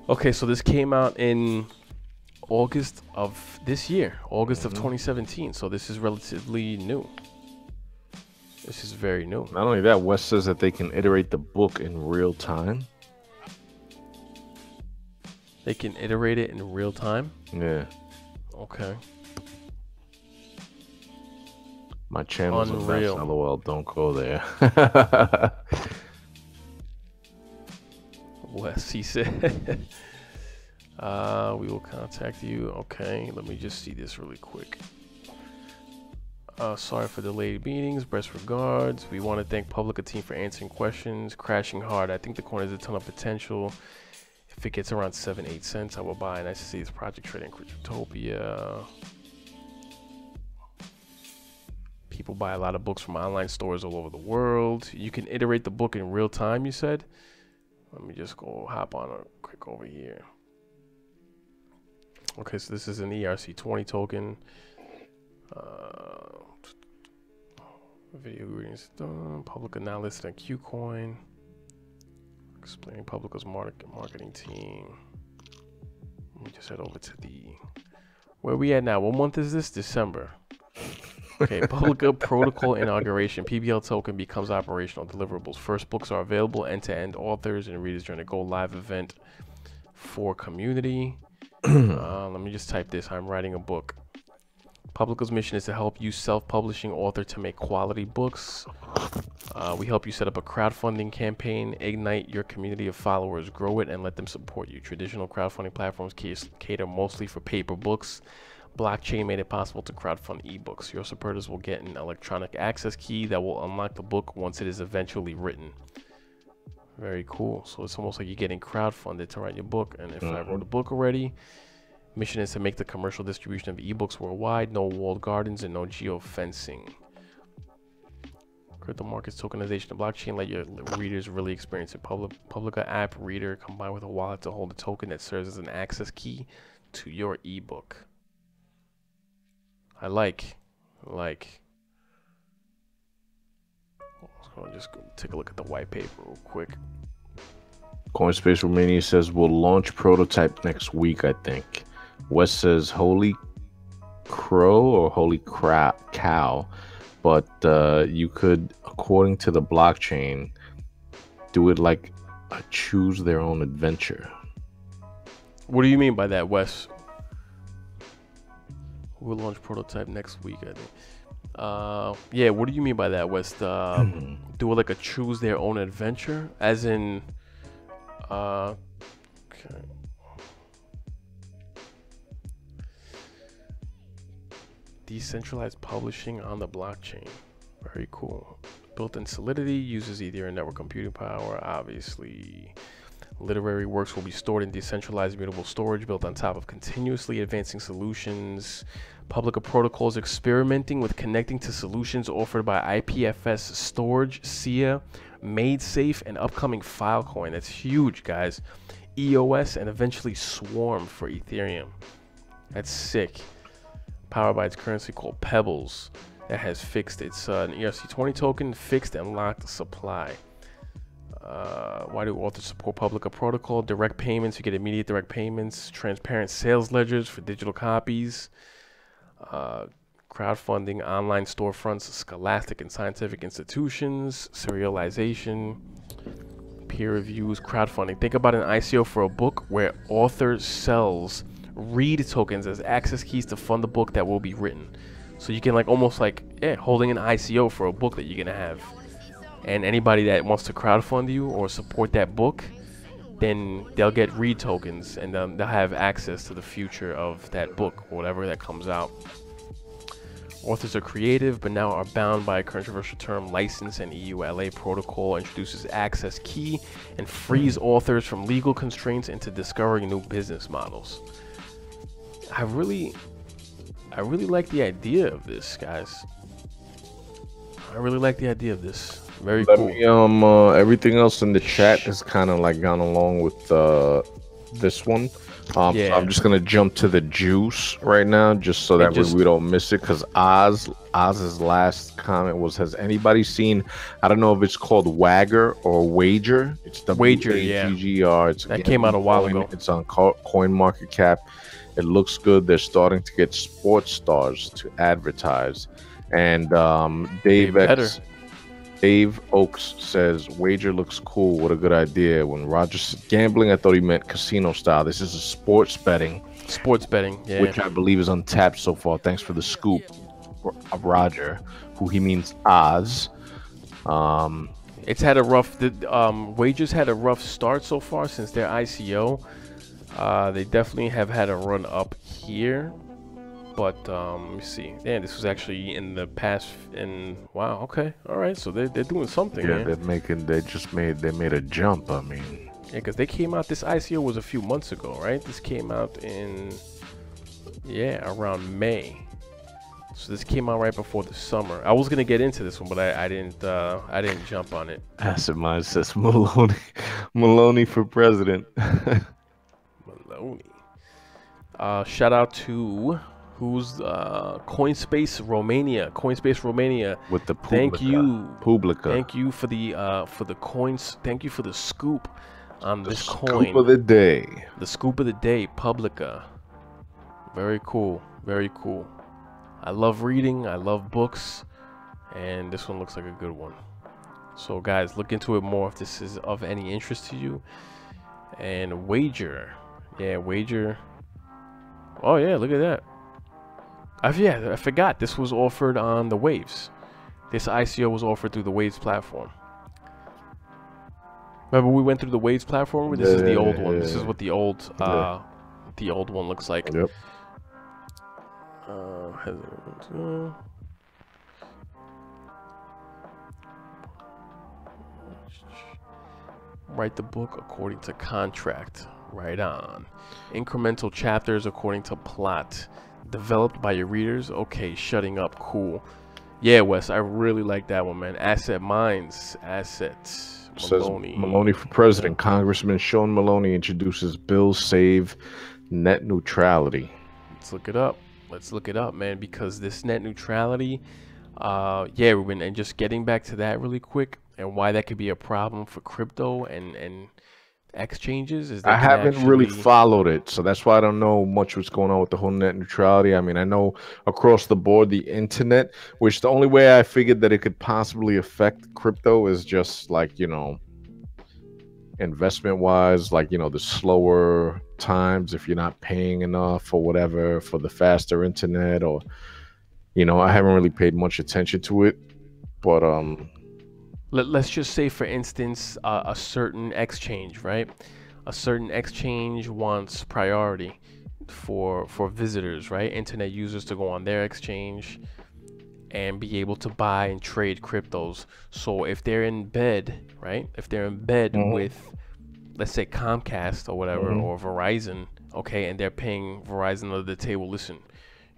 Okay, so this came out in August of this year, August of 2017. So this is relatively new. This is very new. Not only that, Wes says that they can iterate the book in real time. They can iterate it in real time? Yeah. Okay. My channel's Unreal. a mess, LOL. Don't go there. Wes, he said. We will contact you. Okay, let me just see this really quick. Sorry for delayed meetings. Best regards. We want to thank Publica team for answering questions. Crashing hard. I think the coin has a ton of potential. If it gets around 7-8 cents, I will buy. Nice to see this project trading Cryptopia. People buy a lot of books from online stores all over the world. You can iterate the book in real time, you said? Let me just go hop on a quick over here. Okay, so this is an ERC20 token. Video readings done. Public analysis and Qcoin. Explaining Publica's marketing team. Let me just head over to the... Where we at now? What month is this? December. Okay, Publica protocol inauguration. PBL token becomes operational. Deliverables. First books are available. End-to-end authors and readers during a go live event for community. Let me just type this. I'm writing a book. Publica's mission is to help you self-publishing author to make quality books. We help you set up a crowdfunding campaign, ignite your community of followers, grow it, and let them support you. Traditional crowdfunding platforms cater mostly for paper books. Blockchain made it possible to crowdfund ebooks. Your supporters will get an electronic access key that will unlock the book once it is eventually written. Very cool. So it's almost like you're getting crowdfunded to write your book. And if I wrote a book already, mission is to make the commercial distribution of ebooks worldwide. No walled gardens and no geofencing. Crypto markets tokenization of blockchain. Let your readers really experience it. Publica app reader combined with a wallet to hold a token that serves as an access key to your ebook. I like. Let's just go take a look at the white paper real quick. Coinspace Romania says we'll launch prototype next week, I think. Wes says holy crow or holy cow, but you could, according to the blockchain, do it like a choose their own adventure. What do you mean by that, Wes? We'll launch prototype next week, I think. Yeah, what do you mean by that, Wes? Do it like a choose their own adventure, as in okay. Decentralized publishing on the blockchain. Very cool. Built-in Solidity uses Ethereum network computing power. Obviously, literary works will be stored in decentralized mutable storage built on top of continuously advancing solutions. Publica Protocol is experimenting with connecting to solutions offered by IPFS Storage, SIA, Made Safe, and upcoming Filecoin. That's huge, guys. EOS and eventually Swarm for Ethereum. That's sick. Powered by its currency called Pebbles that has fixed its an ERC20 token, fixed and locked supply. Why do authors support Publica protocol? Direct payments, you get immediate direct payments. Transparent sales ledgers for digital copies. Crowdfunding, online storefronts, scholastic and scientific institutions. Serialization, peer reviews, crowdfunding. Think about an ICO for a book where author sells read tokens as access keys to fund the book that will be written. So you can like almost like holding an ICO for a book that you're gonna have. And anybody that wants to crowdfund you or support that book, then they'll get read tokens and they'll have access to the future of that book or whatever that comes out. Authors are creative, but now are bound by a controversial term. License and EU-LA protocol introduces access key and frees authors from legal constraints into discovering new business models. I really like the idea of this, guys. I really like the idea of this. Very cool. Everything else in the chat has kind of like gone along with this one. So I'm just gonna jump to the juice right now, just so that we don't miss it. Because Oz's last comment was, "Has anybody seen? I don't know if it's called Wagger or Wager. It's WAGGR. That came out a while ago. It's on CoinMarketCap. It looks good. They're starting to get sports stars to advertise." And Dave Oaks says, "Wager looks cool. What a good idea." When Roger said gambling, I thought he meant casino style. This is a sports betting. Yeah. Which I believe is untapped so far. Thanks for the scoop, Roger, who he means Oz. It's had a rough. Wagers had a rough start so far since their ICO. They definitely have had a run up here. But let me see. Yeah, this was actually in the past. Wow. Okay. All right. So they're doing something. Yeah, man. They made a jump. I mean. Yeah, because they came out. This ICO was a few months ago, right? This came out in around May. So this came out right before the summer. I was gonna get into this one, but I didn't jump on it. Acid Mind says Maloney for president. Maloney. Shout out to. Who's Coinspace Romania with the Publica. Thank you for the coins. Thank you for the scoop on this coin. Scoop of the day. The scoop of the day, Publica. Very cool. I love reading, I love books, and this one looks like a good one. So guys, look into it more if this is of any interest to you. And Wager. Wager. Oh yeah, look at that. I forgot this was offered on the Waves. This ICO was offered through the Waves platform. Remember we went through the Waves platform? This is the old one. This is what the old one looks like. Yep. Write the book according to contract. Right on. Incremental chapters according to plot. Developed by your readers. Okay, shutting up. Cool. Yeah, Wes, I really like that one, man. Asset Minds. Assets. Maloney. Says Maloney for president. Congressman Sean Maloney introduces bill save net neutrality. Let's look it up. Man, because this net neutrality, Ruben, and just getting back to that really quick and why that could be a problem for crypto and exchanges is that I haven't really followed it, so that's why I don't know much what's going on with the whole net neutrality. I mean, I know across the board the internet, which the only way I figured that it could possibly affect crypto is just like, you know, investment wise, like, you know, the slower times if you're not paying enough or whatever for the faster internet, or, you know, I haven't really paid much attention to it, but let's just say, for instance, a certain exchange, right? A certain exchange wants priority for visitors, right? Internet users to go on their exchange and be able to buy and trade cryptos. So if they're in bed, right? If they're in bed with, let's say, Comcast or whatever, or Verizon, okay, and they're paying Verizon under the table, listen,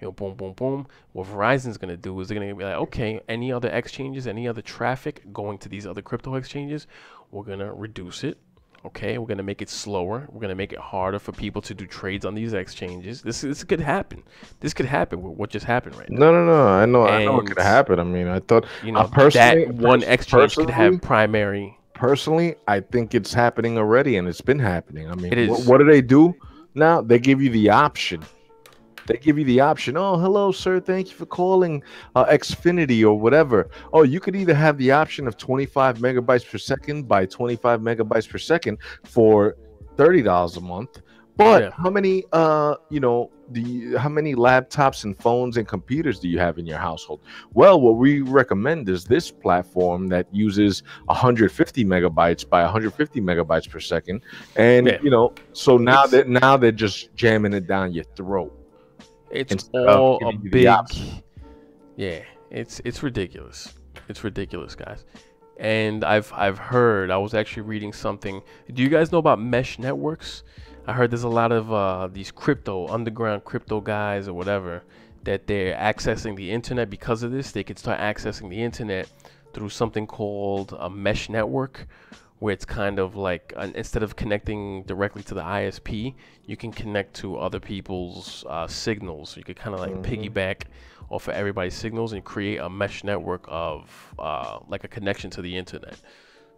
you know, boom, boom, boom. What Verizon's going to do is they're going to be like, okay, any other exchanges, any other traffic going to these other crypto exchanges, we're going to reduce it. Okay, we're going to make it slower. We're going to make it harder for people to do trades on these exchanges. This could happen. This could happen with what just happened right now. No. I know it could happen. I mean, I thought, you know, that one exchange could have primary. personally, I think it's happening already, and it's been happening. I mean, It is. what do they do now? They give you the option. They give you the option. Oh, hello, sir. Thank you for calling Xfinity or whatever. Oh, you could either have the option of 25 megabytes per second by 25 megabytes per second for $30 a month. But how many, how many laptops and phones and computers do you have in your household? Well, what we recommend is this platform that uses 150 megabytes by 150 megabytes per second, and so now they're just jamming it down your throat. It's all a big, it's ridiculous. It's ridiculous, guys. And I've heard, I was actually reading something. Do you guys know about mesh networks? I heard there's a lot of these underground crypto guys or whatever, that they're accessing the internet because of this. They could start accessing the internet through something called a mesh network, where it's kind of like instead of connecting directly to the ISP, you can connect to other people's signals. You could kind of like piggyback off of everybody's signals and create a mesh network of like a connection to the internet.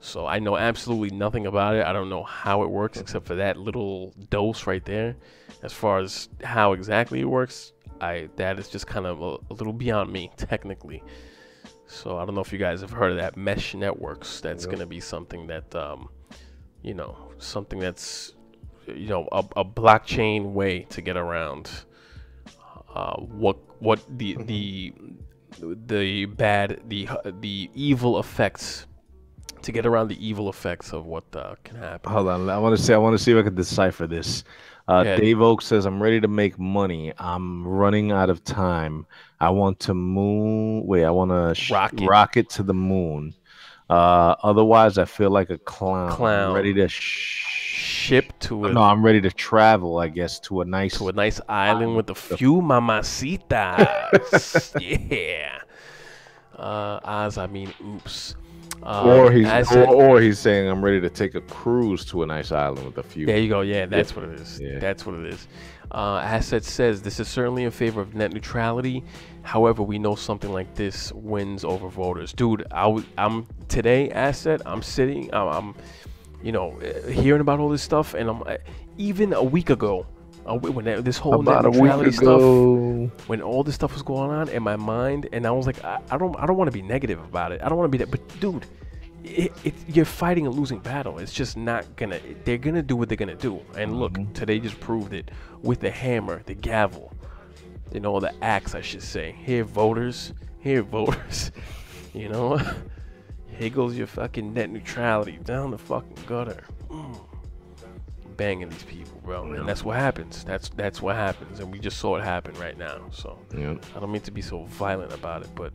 So I know absolutely nothing about it. I don't know how it works except for that little dose right there. As far as how exactly it works, that is just kind of a little beyond me technically. So I don't know if you guys have heard of that mesh networks. That's going to be something that, something that's, a blockchain way to get around what the evil effects, to get around the evil effects of what can happen. Hold on, I want to see if I can decipher this. Dave Oak says, I'm ready to make money. I'm running out of time. I want to rocket to the moon. Otherwise, I feel like a clown. I'm ready to ship to a... No, I'm ready to travel, I guess, to a nice island with a few mamacitas. Yeah. Oops. Or he's saying I'm ready to take a cruise to a nice island with a few. There you go. Yeah, that's what it is. Yeah. That's what it is. Asset says this is certainly in favor of net neutrality. However, we know something like this wins over voters. Dude, I'm today, Asset. I'm sitting. I'm hearing about all this stuff, and I'm even a week ago. When this whole net neutrality stuff, when all this stuff was going on in my mind, and I was like, I don't want to be negative about it. I don't want to be that, but dude, you're fighting a losing battle. It's just not gonna. They're gonna do what they're gonna do. And look, today just proved it with the hammer, the gavel, the axe, I should say. Here, voters. Here goes your fucking net neutrality down the fucking gutter. Banging these people, bro, and that's what happens. That's what happens, and we just saw it happen right now. So I don't mean to be so violent about it, but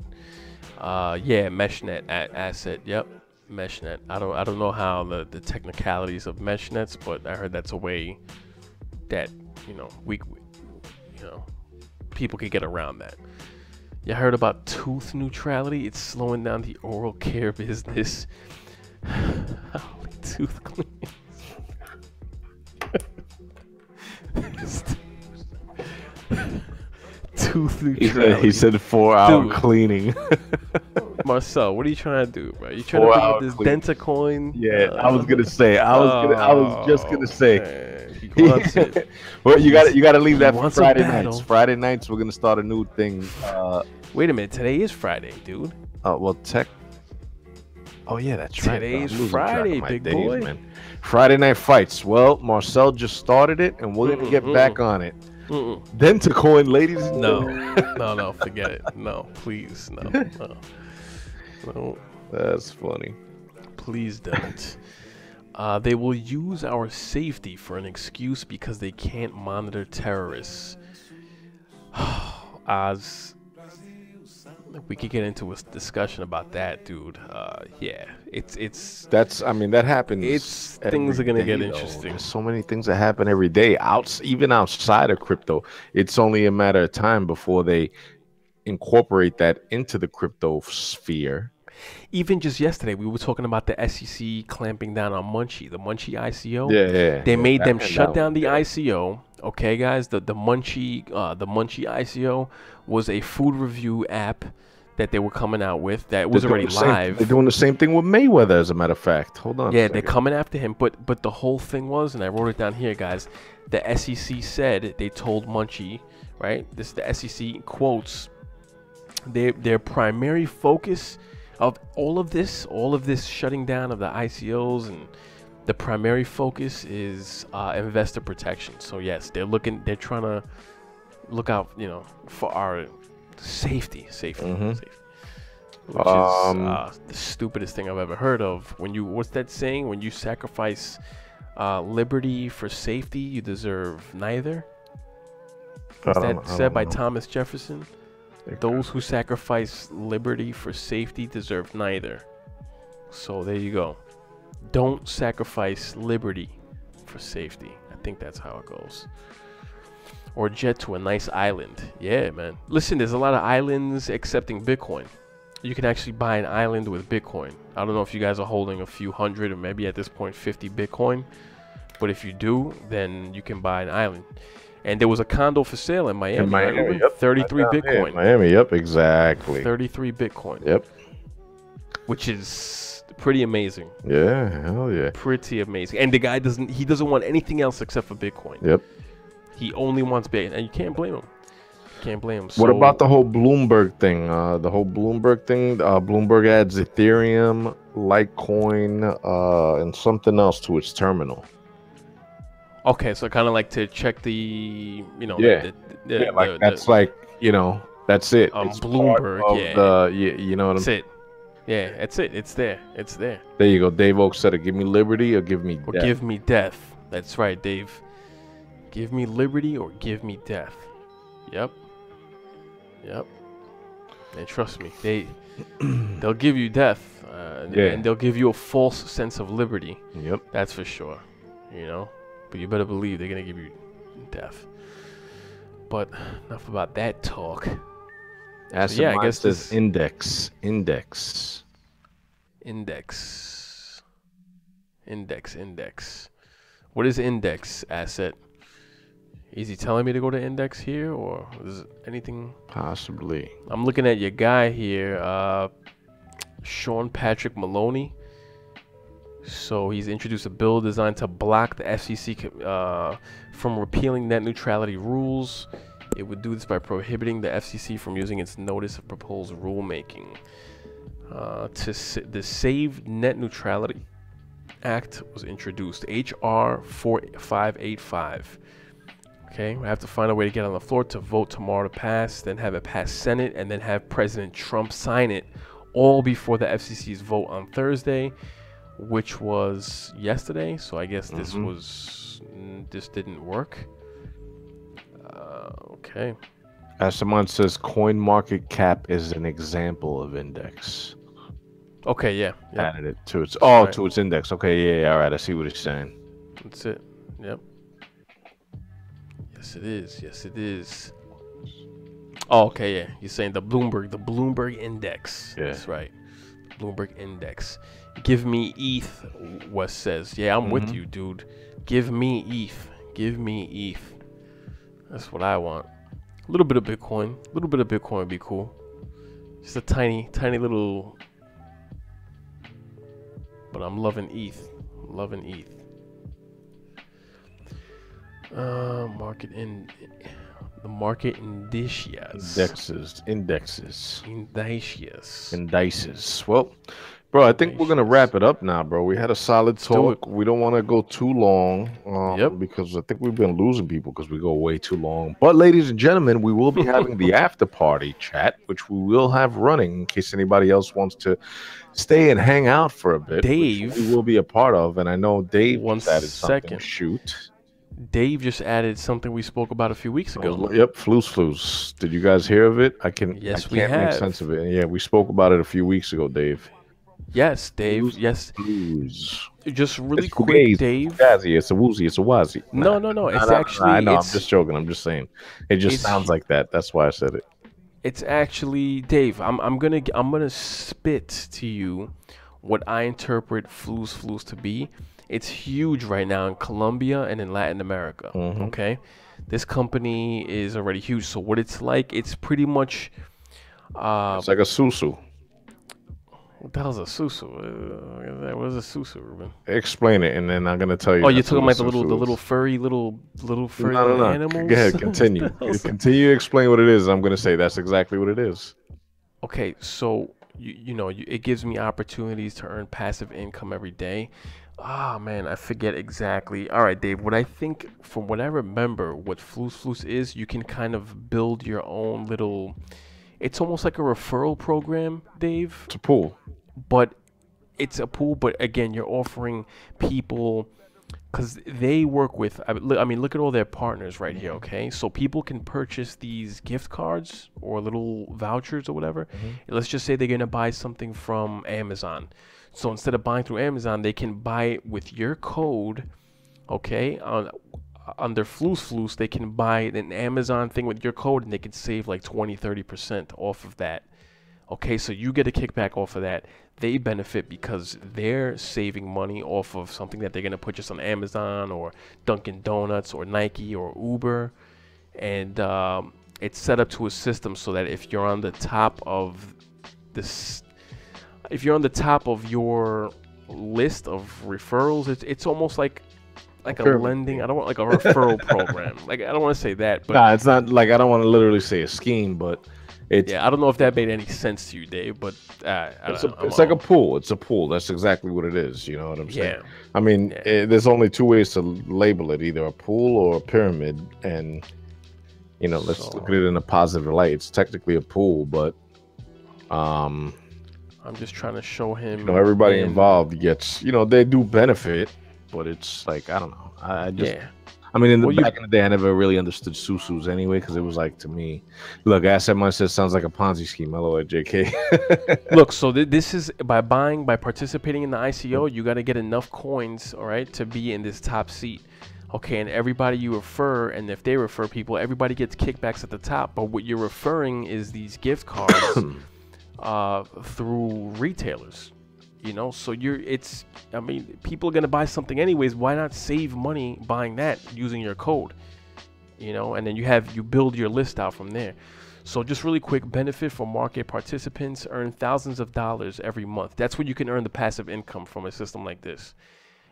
meshnet asset. Yep, meshnet. I don't know how the technicalities of meshnets, but I heard that's a way that people could get around that. You heard about tooth neutrality? It's slowing down the oral care business. Tooth cleaning. Tooth neutrality. He said 4-hour cleaning. Marcel, what are you trying to do, bro? You trying to bring up this Dentacoin? Yeah, I was gonna say. I was just gonna say. Well, you gotta leave that for Friday nights. Friday nights we're gonna start a new thing. Wait a minute, today is Friday, dude. Oh yeah, that's right. Today's Friday, big boy. Man. Friday night fights. Well, Marcel just started it, and we're gonna get back on it. Dentacoin, ladies. No, forget it. No, please, no. That's funny. Please don't. They will use our safety for an excuse because they can't monitor terrorists. We could get into a discussion about that, dude. That happens. Things are gonna get interesting. There's so many things that happen every day, even outside of crypto. It's only a matter of time before they incorporate that into the crypto sphere. Even just yesterday, we were talking about the SEC clamping down on Munchie, the Munchie ICO. They made them shut down the ICO. Okay, guys, the Munchie ICO was a food review app that they were coming out with that was already live. They're doing the same thing with Mayweather, as a matter of fact. Hold on. Yeah, they're coming after him. But the whole thing was, and I wrote it down here, guys. The SEC said they told Munchie, right? This the SEC quotes. Their primary focus of all of this shutting down of the ICOs, and the primary focus is investor protection. So yes, they're trying to look out, for our safety, which is the stupidest thing I've ever heard of. What's that saying? When you sacrifice liberty for safety, you deserve neither. Is that said by Thomas Jefferson? Those who sacrifice liberty for safety deserve neither. So there you go. Don't sacrifice liberty for safety. I think that's how it goes. Or jet to a nice island. Yeah, man. Listen, there's a lot of islands accepting Bitcoin. You can actually buy an island with Bitcoin. I don't know if you guys are holding a few hundred or maybe at this point 50 Bitcoin. But if you do, then you can buy an island. And there was a condo for sale in Miami. Miami, yep. 33 Bitcoin. Miami, yep, exactly. 33 Bitcoin. Yep. Which is pretty amazing. Yeah, hell yeah. Pretty amazing. And the guy doesn't want anything else except for Bitcoin. Yep. He only wants Bitcoin. And you can't blame him. Can't blame him. What about the whole Bloomberg thing? Bloomberg adds Ethereum, Litecoin, and something else to its terminal. Okay, so kind of like to check the, that's it. It's Bloomberg, you know what that's it. Yeah, that's it. It's there. It's there. There you go. Dave Oak said it. Give me liberty or give me death. Or give me death. That's right, Dave. Give me liberty or give me death. Yep. And trust me, they'll give you death. And they'll give you a false sense of liberty. Yep. That's for sure. But you better believe they're gonna give you death. But enough about that talk. I guess this index. What is index asset? Is he telling me to go to index here, or is it anything? Possibly. I'm looking at your guy here, Sean Patrick Maloney. So he's introduced a bill designed to block the FCC from repealing net neutrality rules. It would do this by prohibiting the FCC from using its notice of proposed rulemaking. The Save Net Neutrality Act was introduced, HR 4585. Okay, we have to find a way to get on the floor to vote tomorrow to pass, then have it pass Senate, and then have President Trump sign it, all before the FCC's vote on Thursday, which was yesterday. So I guess this didn't work. Okay. As someone says, coin market cap is an example of index. Okay, yeah. Added it to its to its index. Okay, yeah, all right. I see what he's saying. That's it. Yep. Yes, it is. Oh, okay, yeah. You're saying the Bloomberg index. Yeah. That's right. Bloomberg index. Give me ETH, Wes says. Yeah, I'm with you, dude. Give me ETH. Give me ETH. That's what I want. A little bit of Bitcoin. A little bit of Bitcoin would be cool. Just a tiny little. But I'm loving ETH. I'm loving ETH. Market in the market indicias. Indices. Well, bro, I think we're gonna wrap it up now, bro. We had a solid talk. We don't want to go too long, because I think we've been losing people because we go way too long. But, ladies and gentlemen, we will be having the after party chat, which we will have running in case anybody else wants to stay and hang out for a bit. Dave, we will be a part of, and I know Dave once added something. Shoot. Dave just added something we spoke about a few weeks ago. Yep, Flues. Did you guys hear of it? Yes, we can't make sense of it. And yeah, we spoke about it a few weeks ago, Dave. Yes, Dave. Flues. Just really quick, Dave. It's a woozy. It's a wazi. No. It's actually. I know. I'm just joking. I'm just saying. It just sounds like that. That's why I said it. It's actually, Dave. I'm gonna spit to you what I interpret Flues to be. It's huge right now in Colombia and in Latin America. Okay, this company is already huge. So what it's like, it's pretty much It's like a susu. What the hell's a susu? What is a susu, Ruben? Explain it, and then I'm gonna tell you. Oh, you're talking about the little furry No. animals? Go ahead, continue. Continue to explain what it is. I'm gonna say that's exactly what it is. Okay, so it gives me opportunities to earn passive income every day. Ah, man, I forget exactly. All right, Dave, what I think, from what I remember, what Floos is, you can kind of build your own little, it's almost like a referral program, Dave. It's a pool. But it's a pool, but again, you're offering people, because they work with, I mean, look at all their partners right here, okay? So people can purchase these gift cards or little vouchers or whatever. Let's just say they're going to buy something from Amazon. So instead of buying through Amazon, they can buy it with your code, okay? Under Floos, they can buy an Amazon thing with your code, and they can save like 20-30% off of that. Okay, so you get a kickback off of that. They benefit because they're saving money off of something that they're going to purchase on Amazon or Dunkin' Donuts or Nike or Uber. And it's set up to a system so that if you're on the top of this, if you're on the top of your list of referrals, it's almost like a lending. I don't want like a referral program. Like, I don't want to say that, but nah, it's not like, I don't want to literally say a scheme, but it's, yeah, I don't know if that made any sense to you, Dave, but it's like a pool. It's a pool. That's exactly what it is. You know what I'm saying? Yeah. I mean, there's only two ways to label it: either a pool or a pyramid. And let's look at it in a positive light. It's technically a pool, but I'm just trying to show him. Everybody involved gets. They do benefit, but it's like, I don't know. I mean, back in the day, I never really understood susus anyway, because it was like, to me, look, asset mindset sounds like a Ponzi scheme. Hello at JK. Look, so this is by participating in the ICO, you got to get enough coins, all right, to be in this top seat. Okay, and everybody you refer, and if they refer people, everybody gets kickbacks at the top. But what you're referring is these gift cards through retailers. So I mean, people are going to buy something anyways. Why not save money buying that using your code? And then you build your list out from there. So just really quick, benefit for market participants, earn thousands of dollars every month. That's where you can earn the passive income from a system like this,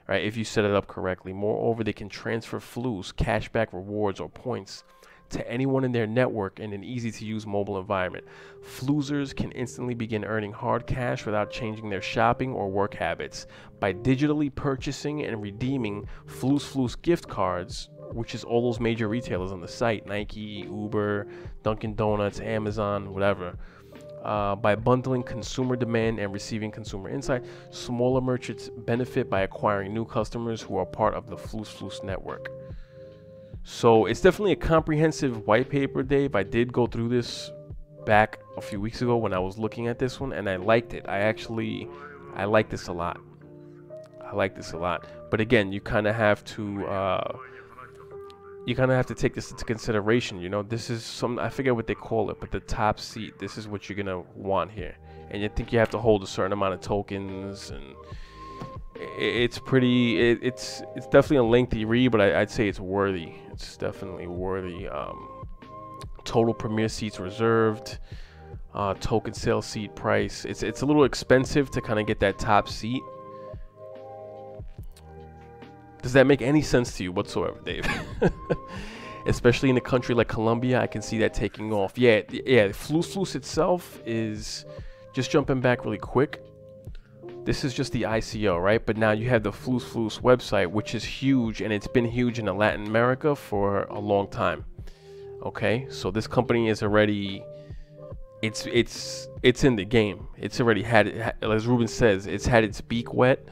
right? If you set it up correctly. Moreover, they can transfer Floos, cashback rewards, or points to anyone in their network in an easy-to-use mobile environment. Floosers can instantly begin earning hard cash without changing their shopping or work habits by digitally purchasing and redeeming Floos gift cards, which is all those major retailers on the site: Nike, Uber, Dunkin' Donuts, Amazon, whatever. By bundling consumer demand and receiving consumer insight, smaller merchants benefit by acquiring new customers who are part of the Floos network. So it's definitely a comprehensive white paper, Dave. I did go through this back a few weeks ago when I was looking at this one, and I liked it. I like this a lot. But again, you kind of have to take this into consideration. This is I forget what they call it, but the top seat, this is what you're gonna want here. And you think you have to hold a certain amount of tokens, and it's definitely a lengthy read, but I'd say it's worthy. It's definitely worthy. Total premier seats reserved, token sale seat price. It's a little expensive to kind of get that top seat. Does that make any sense to you whatsoever, Dave? Especially in a country like Colombia, I can see that taking off. Yeah. Floos itself is, just jumping back really quick, this is just the ICO, right? But now you have the Floos website, which is huge, and it's been huge in Latin America for a long time. Okay, so this company is already, it's in the game. It's already as Ruben says, it's had its beak wet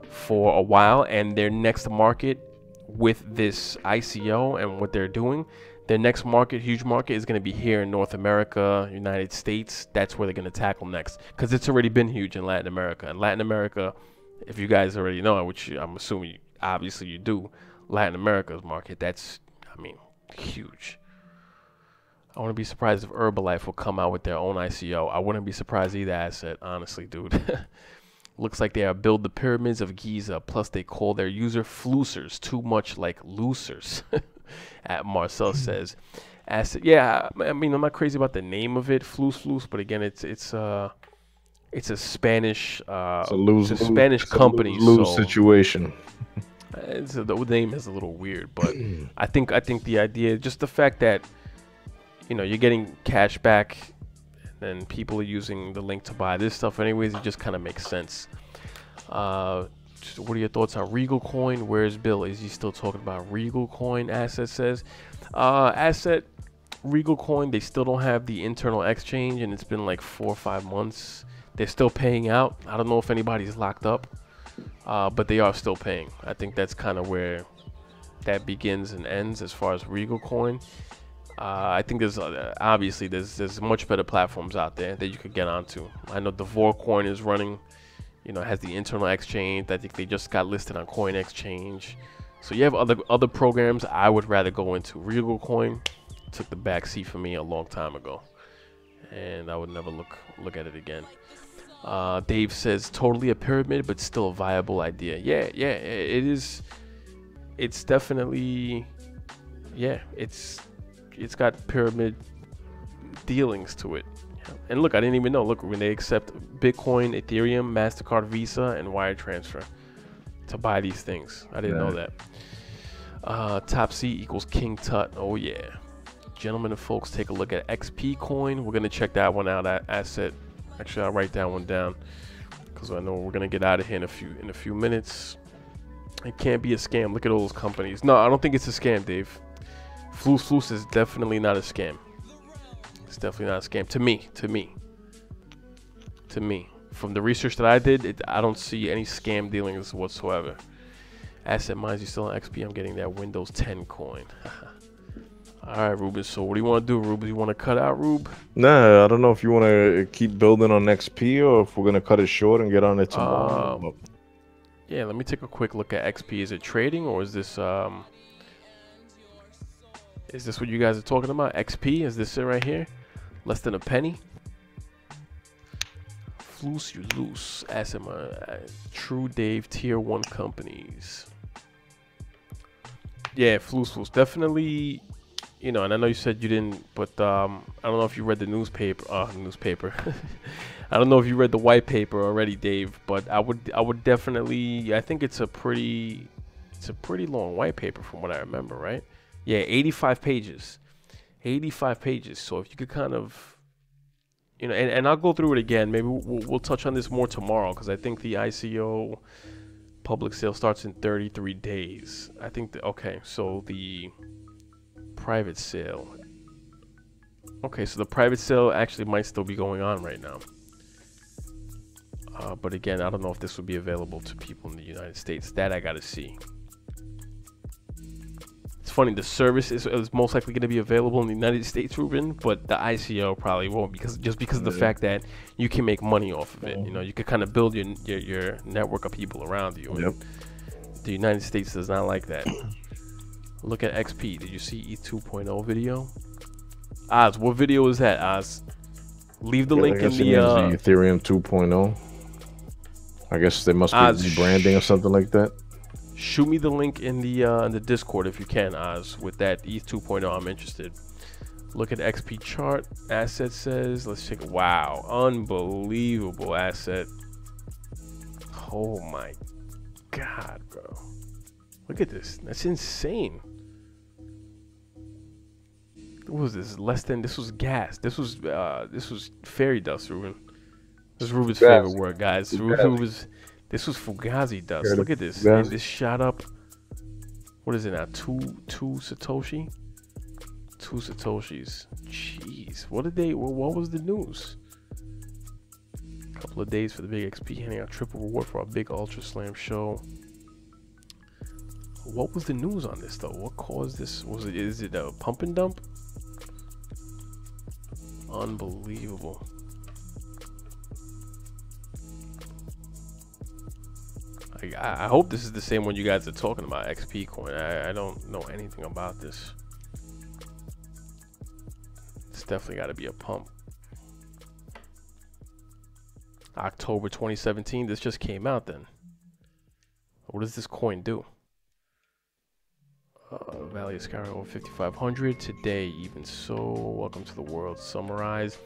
for a while, and their next market with this ICO and what they're doing, their next market, huge market, is going to be here in North America, United States. That's where they're going to tackle next, because it's already been huge in Latin America. And Latin America, if you guys already know, which I'm assuming obviously you do, Latin America's market, that's, I mean, huge. I wouldn't be surprised if Herbalife will come out with their own ICO. I wouldn't be surprised either, Asset, honestly, dude. Looks like they are build the pyramids of Giza, plus they call their user floosers, too much like losers. Marcel says, asset. Yeah, I mean, I'm not crazy about the name of it, Floose, but again, it's a Spanish it's a Spanish company, lose so situation. the name is a little weird, but I think the idea, just the fact that you're getting cash back, and people are using the link to buy this stuff anyways, it just kind of makes sense. What are your thoughts on Regal Coin? Where's Bill? Is he still talking about Regal Coin? Asset says, Regal Coin, they still don't have the internal exchange, and it's been like 4 or 5 months. They're still paying out. I don't know if anybody's locked up, but they are still paying. I think that's kind of where that begins and ends as far as Regal Coin. I think there's obviously there's much better platforms out there that you could get onto. I know Devore Coin is running, has the internal exchange. I think they just got listed on Coin Exchange. So you have other programs I would rather go into. Regal Coin took the back seat for me a long time ago, and I would never look at it again. Dave says totally a pyramid, but still a viable idea. Yeah, it is. It's definitely, it's got pyramid dealings to it. And look, I didn't even know. Look, when they accept Bitcoin, Ethereum, MasterCard, Visa, and wire transfer to buy these things. I didn't know that. Top C equals King Tut. Oh yeah, gentlemen and folks, take a look at XP Coin. We're gonna check that one out. That asset. Actually, I'll write that one down because I know we're gonna get out of here in a few minutes. It can't be a scam. Look at all those companies. No, I don't think it's a scam, Dave. Floose is definitely not a scam. It's definitely not a scam to me. From the research that I did, I don't see any scam dealings whatsoever. Asset Mines, you still on XP? I'm getting that Windows 10 coin. All right, Ruben. So what do you want to do, Ruben? You want to cut out, Rube? Nah, I don't know if you want to keep building on XP or if we're gonna cut it short and get on it tomorrow. Yeah, let me take a quick look at XP. Is it trading or is this what you guys are talking about? XP? Is this it right here? Less than a penny? Floose, you loose. Asset True Dave, tier 1 companies. Yeah, Floose. Definitely, and I know you said you didn't, but I don't know if you read the newspaper. I don't know if you read the white paper already, Dave, but I would definitely, I think it's a pretty long white paper from what I remember, right? Yeah, 85 pages. 85 pages. So if you could kind of, and I'll go through it again. Maybe we'll touch on this more tomorrow because I think the ICO public sale starts in 33 days. I think okay, so the private sale. Okay, so the private sale actually might still be going on right now. But again, I don't know if this would be available to people in the United States. That I gotta see. It's funny, the service is most likely going to be available in the United States, Ruben, but the ICO probably won't because of the fact that you can make money off of it. You can kind of build your network of people around you. Yep. The United States does not like that. Look at XP. Did you see ETH 2.0 video? Oz, what video is that, Oz? Leave the link in the Ethereum 2.0. I guess they must be rebranding or something like that. Shoot me the link in the Discord if you can, Oz. With that ETH 2.0, I'm interested. Look at XP chart. Asset says, let's check. Wow, unbelievable asset. Oh my God, bro. Look at this. That's insane. What was this? This was gas. This was fairy dust, Ruben. This is Ruben's favorite word, guys. This was Fugazi dust. Look at this. And this shot up. What is it now? Two Satoshi? 2 Satoshis. Jeez. What was the news? A couple of days for the big XP handing out triple reward for our big Ultra Slam show. What was the news on this though? What caused this? Is it a pump and dump? Unbelievable. I hope this is the same one you guys are talking about, XP coin. I don't know anything about this. It's definitely got to be a pump. October 2017. This just came out then. What does this coin do? Value is skyrocketing over 5,500 today. Even so, welcome to the world. Summarize.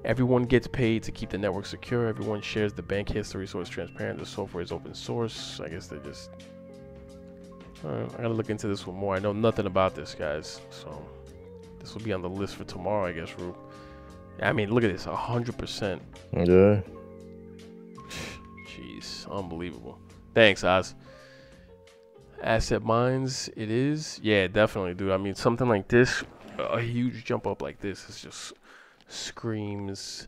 Everyone gets paid to keep the network secure. Everyone shares the bank history, so it's transparent. The software is open source. I guess they're just. I gotta look into this one more. I know nothing about this, guys. So this will be on the list for tomorrow, I guess, Rube. I mean, look at this, 100%. Yeah. Jeez, unbelievable. Thanks, Oz. Asset mines, it is. Yeah, definitely, dude. I mean, something like this, a huge jump up like this, is just screams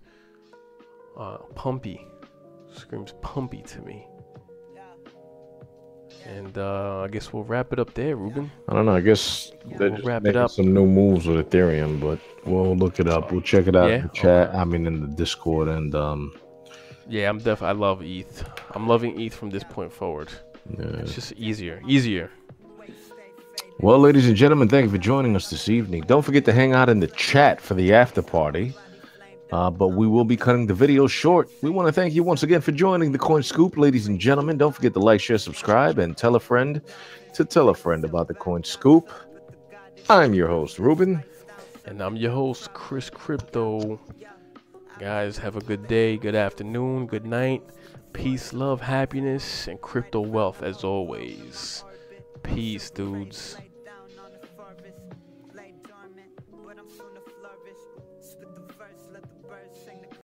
pumpy. Screams pumpy to me. And I guess we'll wrap it up there, Ruben. I don't know. I guess they're just making some new moves with Ethereum, but we'll look it up. We'll check it out in the chat. Okay. I mean, in the Discord, and yeah, I love ETH. I'm loving ETH from this point forward. Yeah. It's just easier. Well, ladies and gentlemen, thank you for joining us this evening. Don't forget to hang out in the chat for the after party. But we will be cutting the video short. We want to thank you once again for joining the Coin Scoop, ladies and gentlemen. Don't forget to like, share, subscribe, and tell a friend to tell a friend about the Coin Scoop. I'm your host, Ruben. And I'm your host, Chris Crypto. Guys, have a good day, good afternoon, good night. Peace, love, happiness, and crypto wealth as always. Peace, dudes.